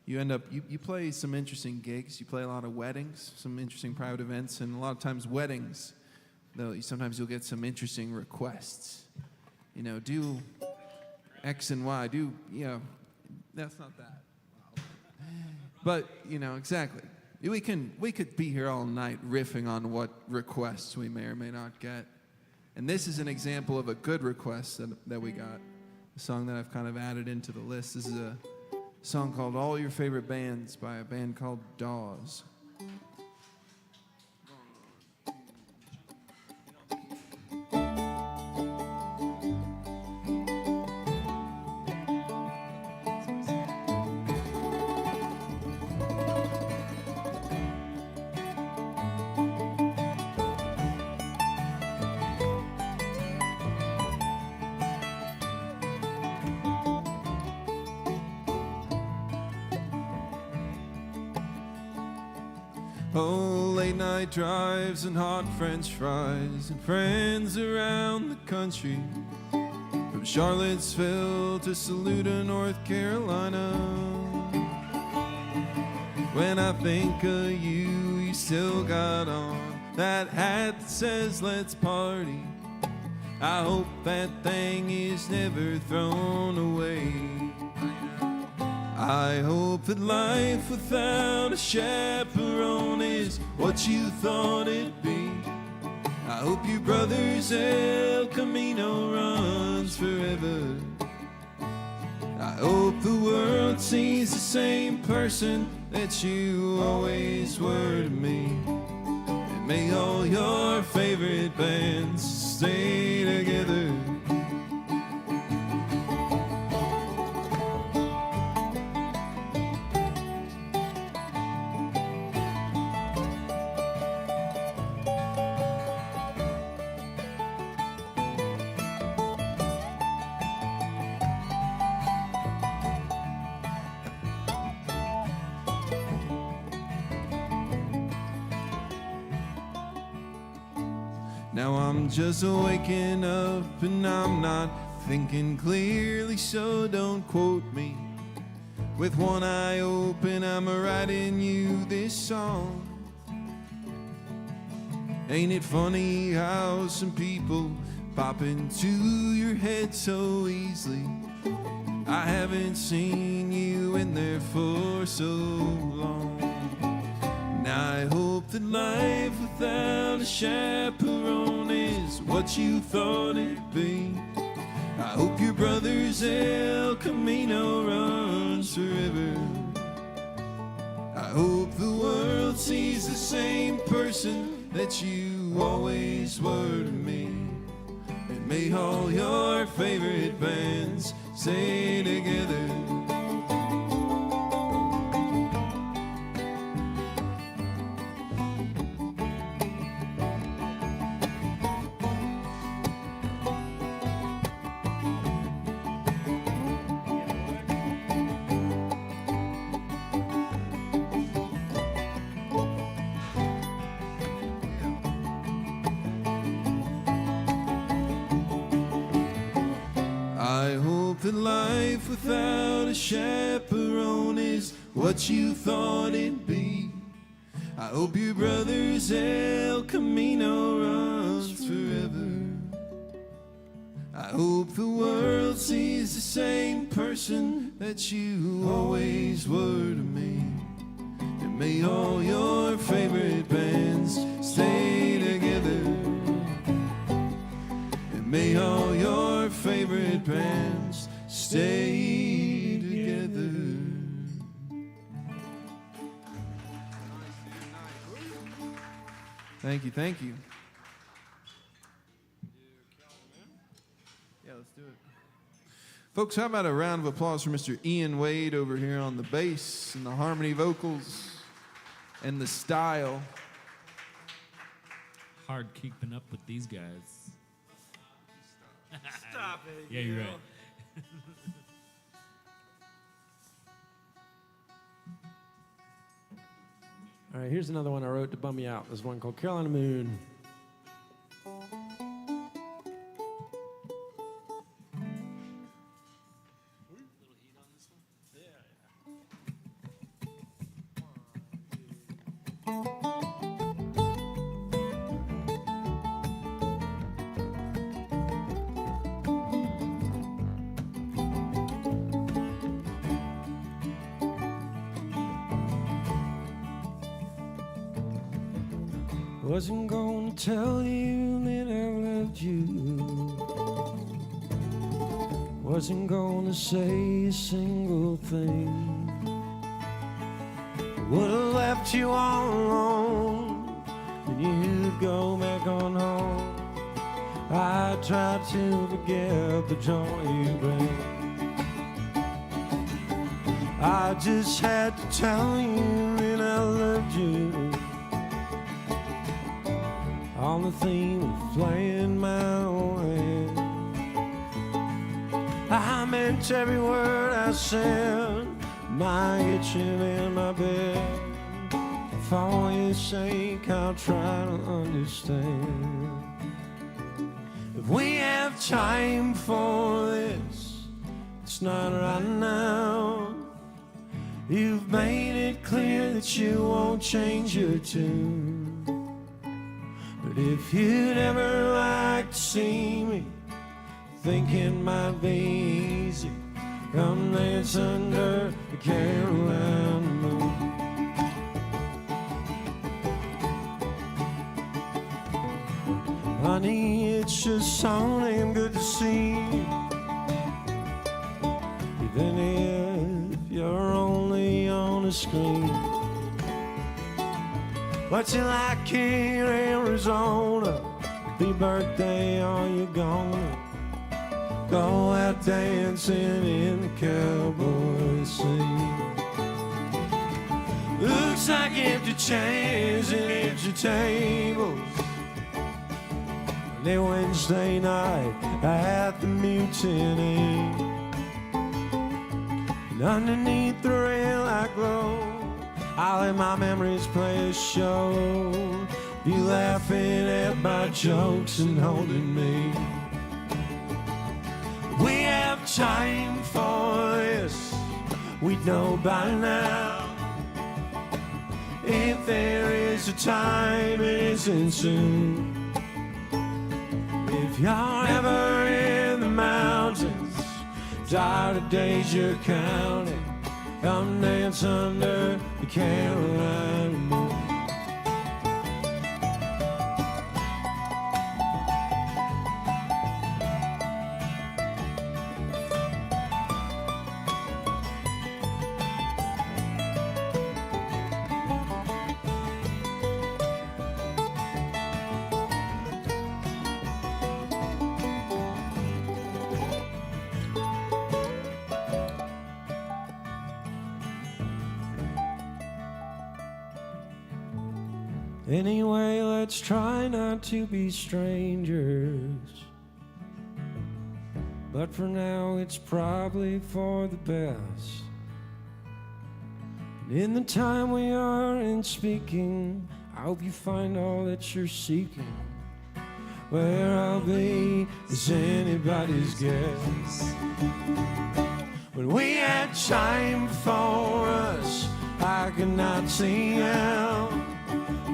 Speaker 4: you end up you play some interesting gigs. You play a lot of weddings, some interesting private events, and a lot of times weddings, though sometimes you'll get some interesting requests. Do X and Y. That's not that. But exactly. We could be here all night riffing on what requests we may or may not get. And this is an example of a good request that we got. A song that I've kind of added into the list. This is a song called All Your Favorite Bands by a band called Dawes. Oh, late night drives and hot French fries and friends around the country, from Charlottesville to Saluda, North Carolina. When I think of you, you still got on that hat that says let's party. I hope that thing is never thrown away. I hope that life without a chaperone is what you thought it'd be. I hope your brother's El Camino runs forever. I hope the world sees the same person that you always were to me. And may all your favorite bands stay together. Now I'm just waking up and I'm not thinking clearly, so don't quote me. With one eye open, I'm writing you this song. Ain't it funny how some people pop into your head so easily? I haven't seen you in there for so long. Now I hope that life without a chaperone is what you thought it'd be. I hope your brother's El Camino runs forever. I hope the world sees the same person that you always were to me. And may all your favorite bands stay together. I hope that life without a chaperone is what you thought it'd be. I hope your brother's El Camino runs forever. I hope the world sees the same person that you always were to me. And may all your favorite bands stay together. And may all your favorite bands stay together. Thank you, thank you. Yeah, let's do it. Folks, how about a round of applause for Mr. Ian Wade over here on the bass and the harmony vocals and the style.
Speaker 6: Hard keeping up with these guys.
Speaker 3: Stop it.
Speaker 6: Yeah, you're right.
Speaker 5: All right, here's another one I wrote to bum you out. There's one called Carolina Moon. Wasn't gonna tell you that I loved you. Wasn't gonna say a single thing. Would've left you all alone and you'd go back on home. I tried to forget the joy you bring. I just had to tell you that I loved you. On the theme of playing my way, I meant every word I said. My itching in my bed. For your sake, I'll try to understand. If we have time for this, it's not right now. You've made it clear that you won't change your tune. But if you'd ever like to see me, thinking might be easy, come dance under the Carolina moon. Honey, it's just so damn good to see you, even if you're only on the screen. What's it like here in Arizona? Happy birthday, are you gonna go out dancing in the cowboy scene? Looks like empty chairs and empty tables on a Wednesday night at the Mutiny. And underneath the rail I glow, I'll let my memories play a show. You laughing at my jokes and holding me. We have time for this, we'd know by now. If there is a time, it isn't soon. If you're ever in the mountains, tired of days you're counting, come dance under the Carolina moon. Anyway, let's try not to be strangers. But for now, it's probably for the best. And in the time we are in speaking, I hope you find all that you're seeking. Where I'll be is anybody's guess. When we had time for us, I could not see how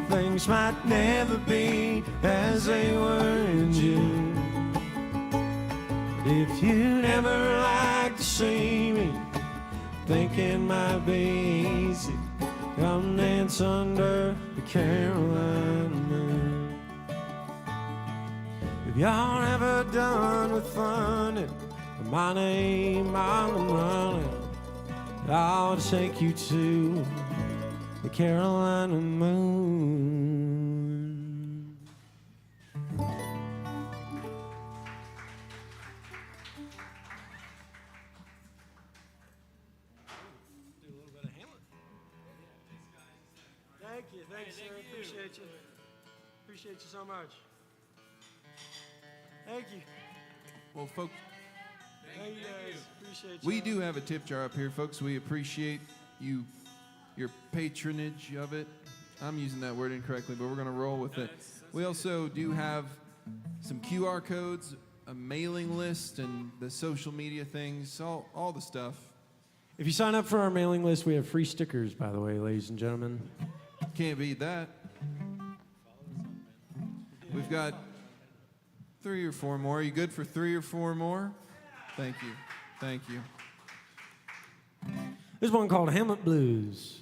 Speaker 5: things might never be as they were in June. If you'd ever like to see me, think it might be easy, come dance under the Carolina moon. If you're ever done with fun, my name on the running, I'll take you to the Carolina moon. Do a little bit of Hamlet. Thank you, thanks, sir. Appreciate you. Appreciate you so much. Thank you.
Speaker 4: Well, folks,
Speaker 5: Thank you guys. Appreciate you.
Speaker 4: we do have a tip jar up here, folks. We appreciate you, your patronage of it. I'm using that word incorrectly, but we're going to roll with it. We also do have some QR codes, a mailing list, and the social media things, all the stuff.
Speaker 5: If you sign up for our mailing list, we have free stickers, by the way, ladies and gentlemen.
Speaker 4: Can't beat that. We've got 3 or 4 more. Are you good for 3 or 4 more? Thank you. Thank you.
Speaker 5: There's one called Hamlet Blues.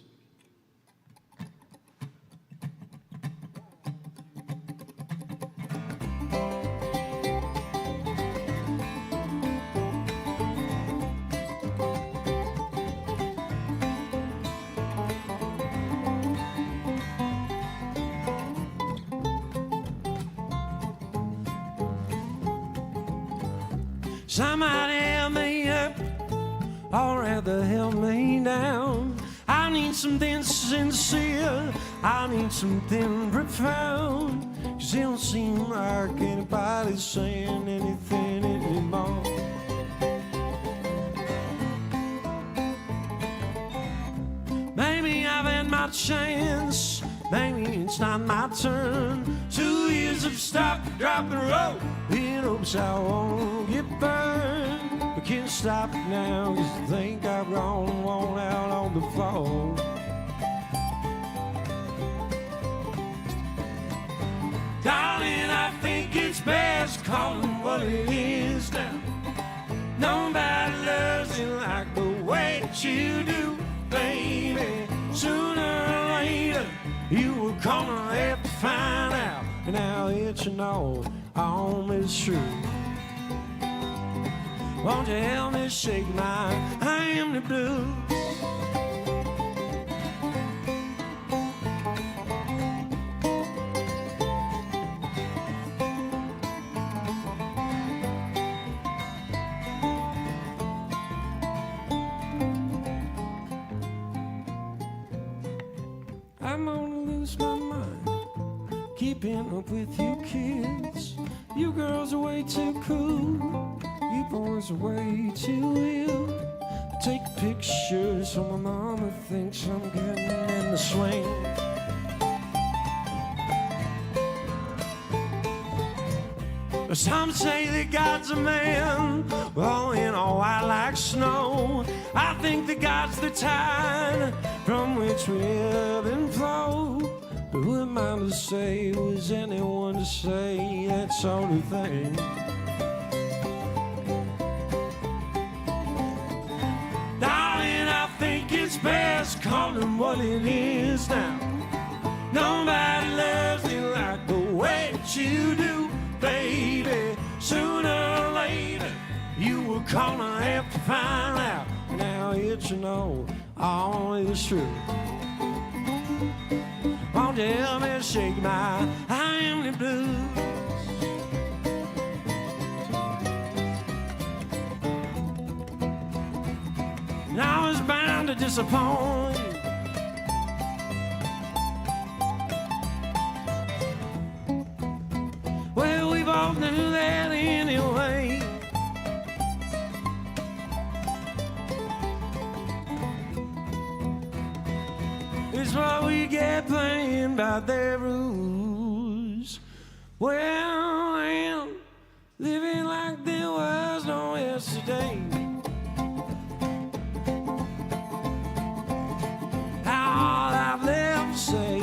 Speaker 5: Somebody help me up, or rather help me down. I need something sincere, I need something profound. 'Cause it don't seem like anybody's saying anything anymore. Maybe I've had my chance, maybe it's not my turn. 2 years of stop, drop, and roll in hopes I won't get burned. But can't stop now, 'cause I think I've gone worn out on the floor. Darling, I think it's best calling what it is now. Nobody loves you like the way that you do, baby. Sooner or later, you were gonna have to find out. And now that you know all is true, won't you help me shake my Hamlet Blues? I'm gonna lose my mind, keeping up with you kids. You girls are way too cool, you boys are way too ill. Take pictures so my mama thinks I'm getting in the swing. Some say that God's a man, well, you know, I like snow. I think that God's the tide from which we ebb and flow. But who am I to say, was anyone to say that sort of thing? Darling, I think it's best calling what it is now. Nobody loves you like the way that you do, baby. Sooner or later, you were gonna have to find out. Now that you know all is true, won't you help me shake my Hamlet Blues? And I was bound to disappoint you. Well, we both knew that anyway. It's what we get playing by their rules. Well, I'm living like there was no yesterday. All I've left to say,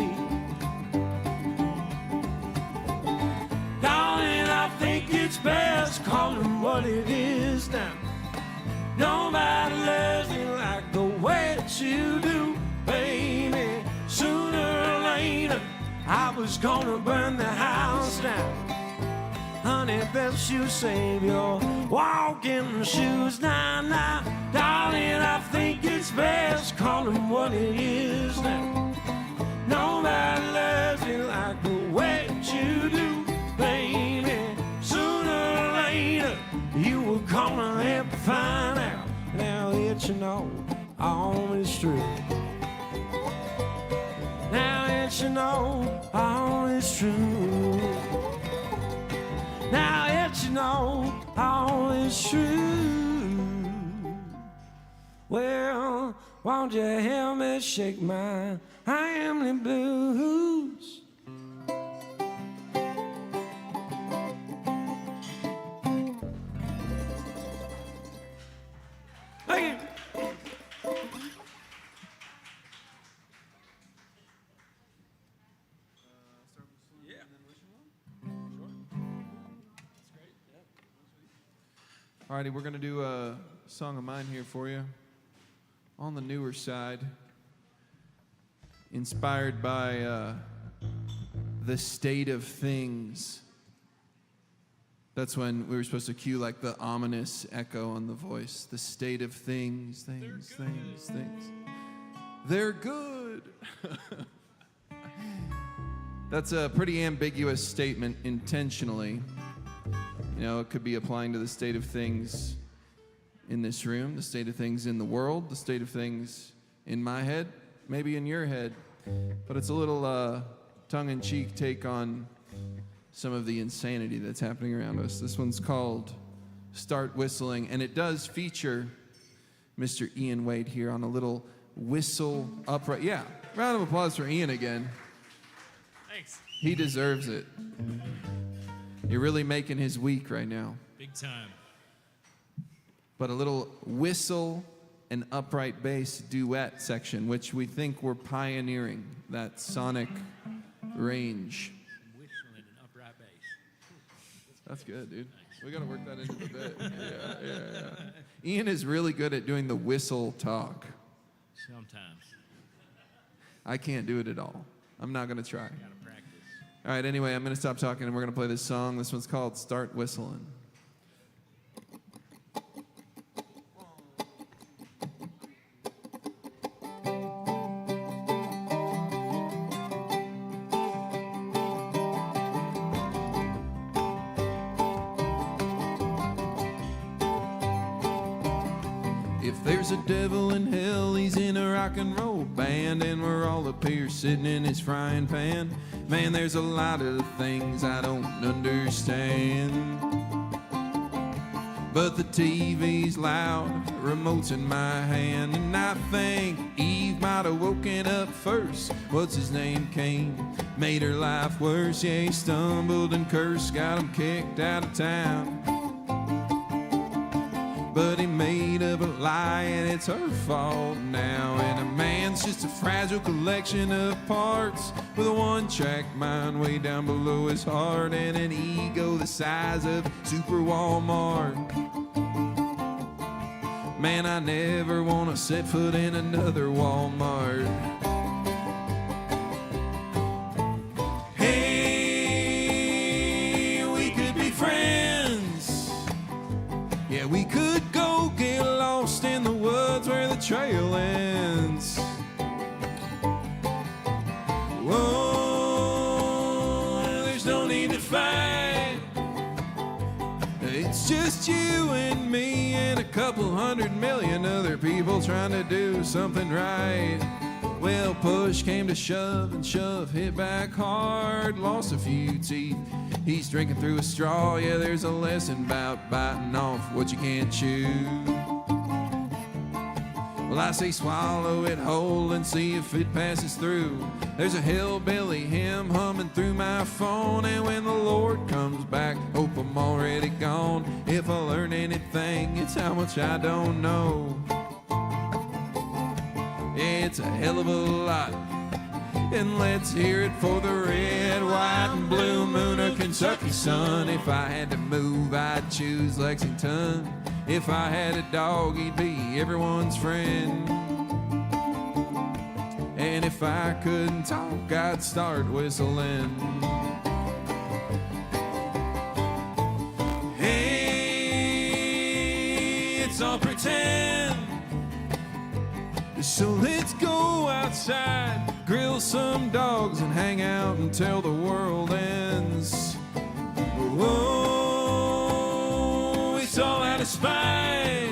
Speaker 5: darling, I think it's best calling what it is now. Nobody loves me like the way that you do, baby. Sooner or later, I was gonna burn the house down. Honey, best you save your walking shoes now, now. Darling, I think it's best calling what it is now. Nobody loves you like the way that you do, baby. Sooner or later, you were gonna have to find out. Now that you know all is true. Now that you know all is true. Now that you know all is true. Well, won't you help me shake my
Speaker 3: I am the blues. Thank you.
Speaker 4: Alrighty, we're gonna do a song of mine here for you. On the newer side, inspired by The State of Things. That's when we were supposed to cue like the ominous echo on the voice. The state of things, things. They're good. That's a pretty ambiguous statement intentionally. You know, it could be applying to the state of things in this room, the state of things in the world, the state of things in my head, maybe in your head. But it's a little tongue-in-cheek take on some of the insanity that's happening around us. This one's called Start Whistling, and it does feature Mr. Ian Wade here on a little whistle upright. Yeah, round of applause for Ian again.
Speaker 6: Thanks.
Speaker 4: He deserves it. You're really making his week right now.
Speaker 6: Big time.
Speaker 4: But a little whistle and upright bass duet section, which we think we're pioneering that sonic range.
Speaker 6: Whistling and upright bass.
Speaker 4: That's good, dude. We gotta work that into the bit. Yeah. Ian is really good at doing the whistle talk.
Speaker 6: Sometimes.
Speaker 4: I can't do it at all. I'm not gonna try.
Speaker 6: Gotta practice.
Speaker 4: All right, anyway, I'm gonna stop talking and we're gonna play this song. This one's called Start Whistling. If there's a devil in hell, he's in a rock and roll band, and we're all up here sitting in his frying pan. Man, there's a lot of things I don't understand. But the TV's loud, remote's in my hand, and I think Eve might have woken up first. What's his name? Cain. Made her life worse. Yeah, he stumbled and cursed, got him kicked out of town. But he made up a lie and it's her fault now. And a man's just a fragile collection of parts, with a one-track mind way down below his heart, and an ego the size of Super Walmart. Man, I never want to set foot in another Walmart. Hey, we could be friends. Yeah, we could go get lost in the woods where the trail ends. Whoa, there's no need to fight. It's just you and me and a couple 100 million other people trying to do something right. Well, push came to shove, and shove hit back hard, lost a few teeth. He's drinking through a straw. Yeah, there's a lesson about biting off what you can't chew. Well, I say swallow it whole and see if it passes through. There's a hillbilly hymn humming through my phone, and when the Lord comes back, hope I'm already gone. If I learn anything, it's how much I don't know. Yeah, it's a hell of a lot. And let's hear it for the red, white, and blue moon of Kentucky sun. If I had to move, I'd choose Lexington. If I had a dog, he'd be everyone's friend. And if I couldn't talk, I'd start whistling. Hey, it's all pretend. So let's go outside, grill some dogs, and hang out until the world ends. Whoa, it's all out of spite.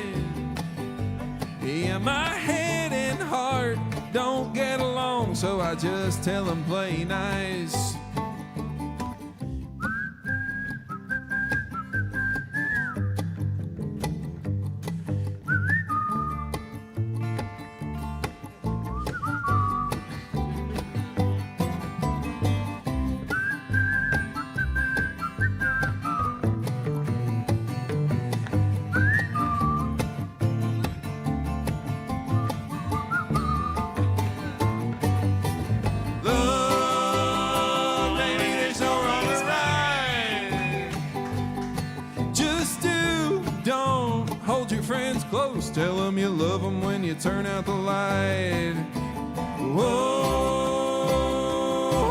Speaker 4: Yeah, my head and heart don't get along, so I just tell them play nice. hold your friends close. Tell them you love them when you turn out the light. Whoa,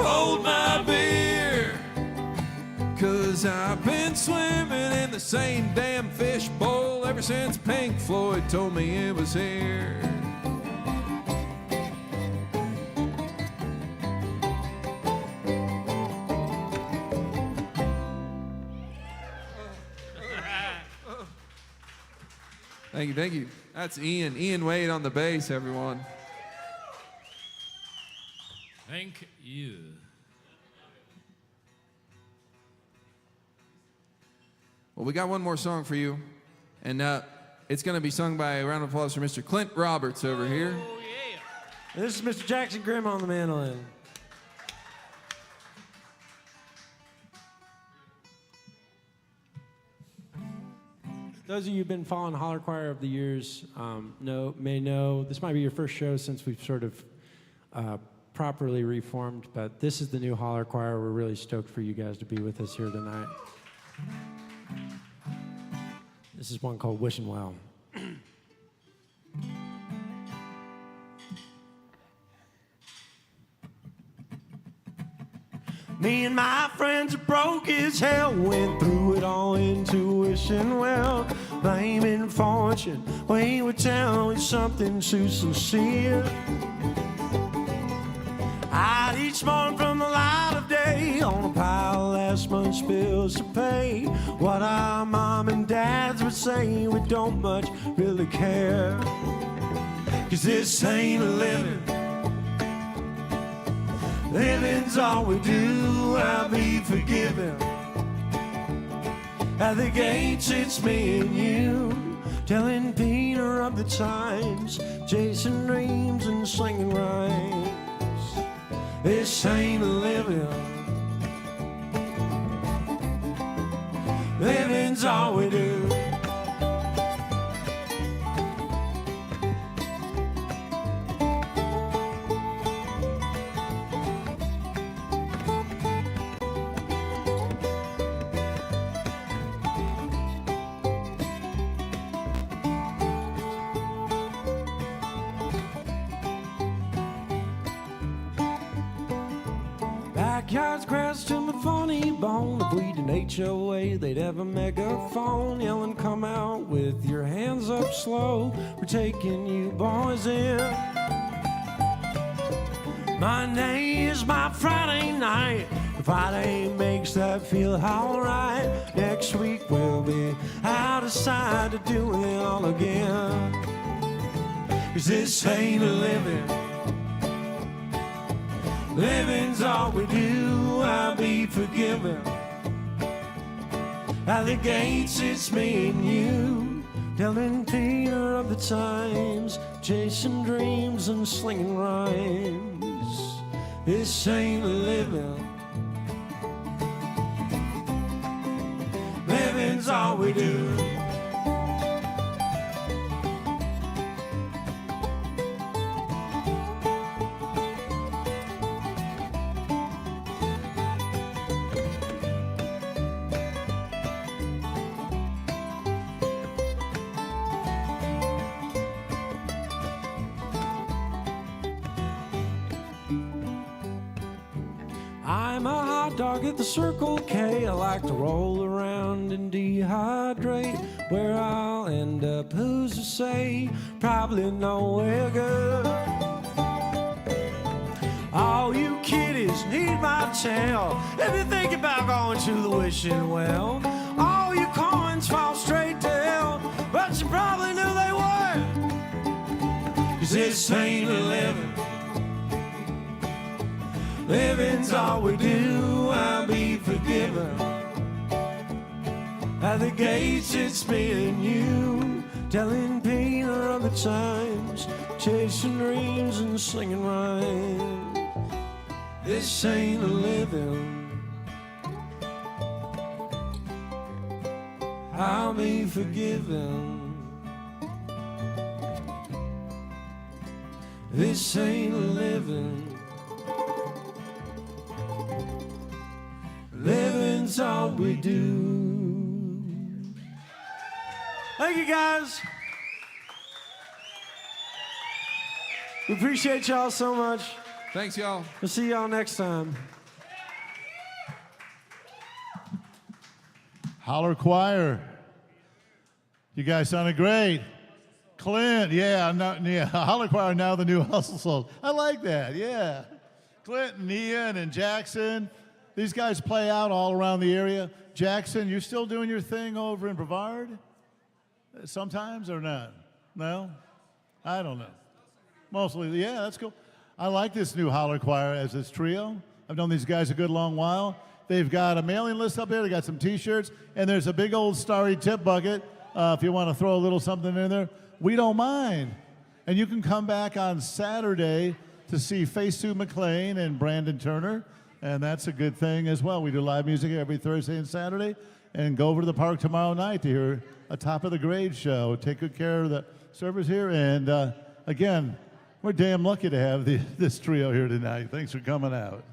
Speaker 4: hold my beer. 'Cause I've been swimming in the same damn fish bowl ever since Pink Floyd told me it was here. Thank you, thank you. That's Ian Wade on the bass, everyone.
Speaker 6: Thank you.
Speaker 4: Well, we got one more song for you, and it's going to be sung by a round of applause for Mr. Clint Roberts over here.
Speaker 6: Oh, yeah.
Speaker 5: This is Mr. Jackson Grimm on the mandolin. Those of you who've been following Holler Choir over the years may know this might be your first show since we've sort of properly reformed, but this is the new Holler Choir. We're really stoked for you guys to be with us here tonight. This is one called Wishing Well. Me and my friends are broke as hell, went through it all intuition well, blaming fortune, we would tell it's something too sincere. I'd each morning from the light of day on a pile of last month's bills to pay. What our mom and dads would say, we don't much really care. 'Cause this ain't a living. Living's all we do, I'll be forgiven. At the gates it's me and you, telling Peter of the times, chasing dreams and slinging rhymes. This ain't a living. Living's all we do. Backyards grass to my funny bone, the bleeding HOA, they'd have a megaphone yelling, come out with your hands up slow, we're taking you boys in. Monday is my Friday night, Friday makes that feel alright. Next week we'll be out of sight to do it all again. 'Cause this ain't a living. Living's all we do, I'll be forgiven. At the gates it's me and you, telling Peter of the times, chasing dreams and slinging rhymes. This ain't a living. Living's all we do. I'm a hot dog at the Circle K. I like to roll around and dehydrate. Where I'll end up, who's to say? Probably nowhere good. All you kiddies need my tail if you think about going to the wishing well. All your coins fall straight to hell, but you probably knew they would. 'Cause this ain't a living. Living's all we do, I'll be forgiven. At the gates it's me and you, telling Peter of the times, chasing dreams and slinging rhymes. This ain't a living. I'll be forgiven. This ain't a living. Living's all we do.
Speaker 3: Thank you, guys. We appreciate y'all so much.
Speaker 4: Thanks, y'all.
Speaker 3: We'll see y'all next time.
Speaker 2: Holler Choir. You guys sounded great. Clint, yeah, Holler Choir now the new Hustle Souls. I like that, yeah. Clint and Ian and Jackson, these guys play out all around the area. Jackson, you still doing your thing over in Brevard? Sometimes or not? No? I don't know. Mostly, yeah, that's cool. I like this new Holler Choir as this trio. I've known these guys a good long while. They've got a mailing list up there. They got some T-shirts, and there's a big old starry tip bucket if you want to throw a little something in there. We don't mind. And you can come back on Saturday to see Facetu McLean and Brandon Turner, and that's a good thing as well. We do live music every Thursday and Saturday, and go over to the park tomorrow night to hear a Top of the Grade show. Take good care of the servers here, and again, we're damn lucky to have this trio here tonight. Thanks for coming out.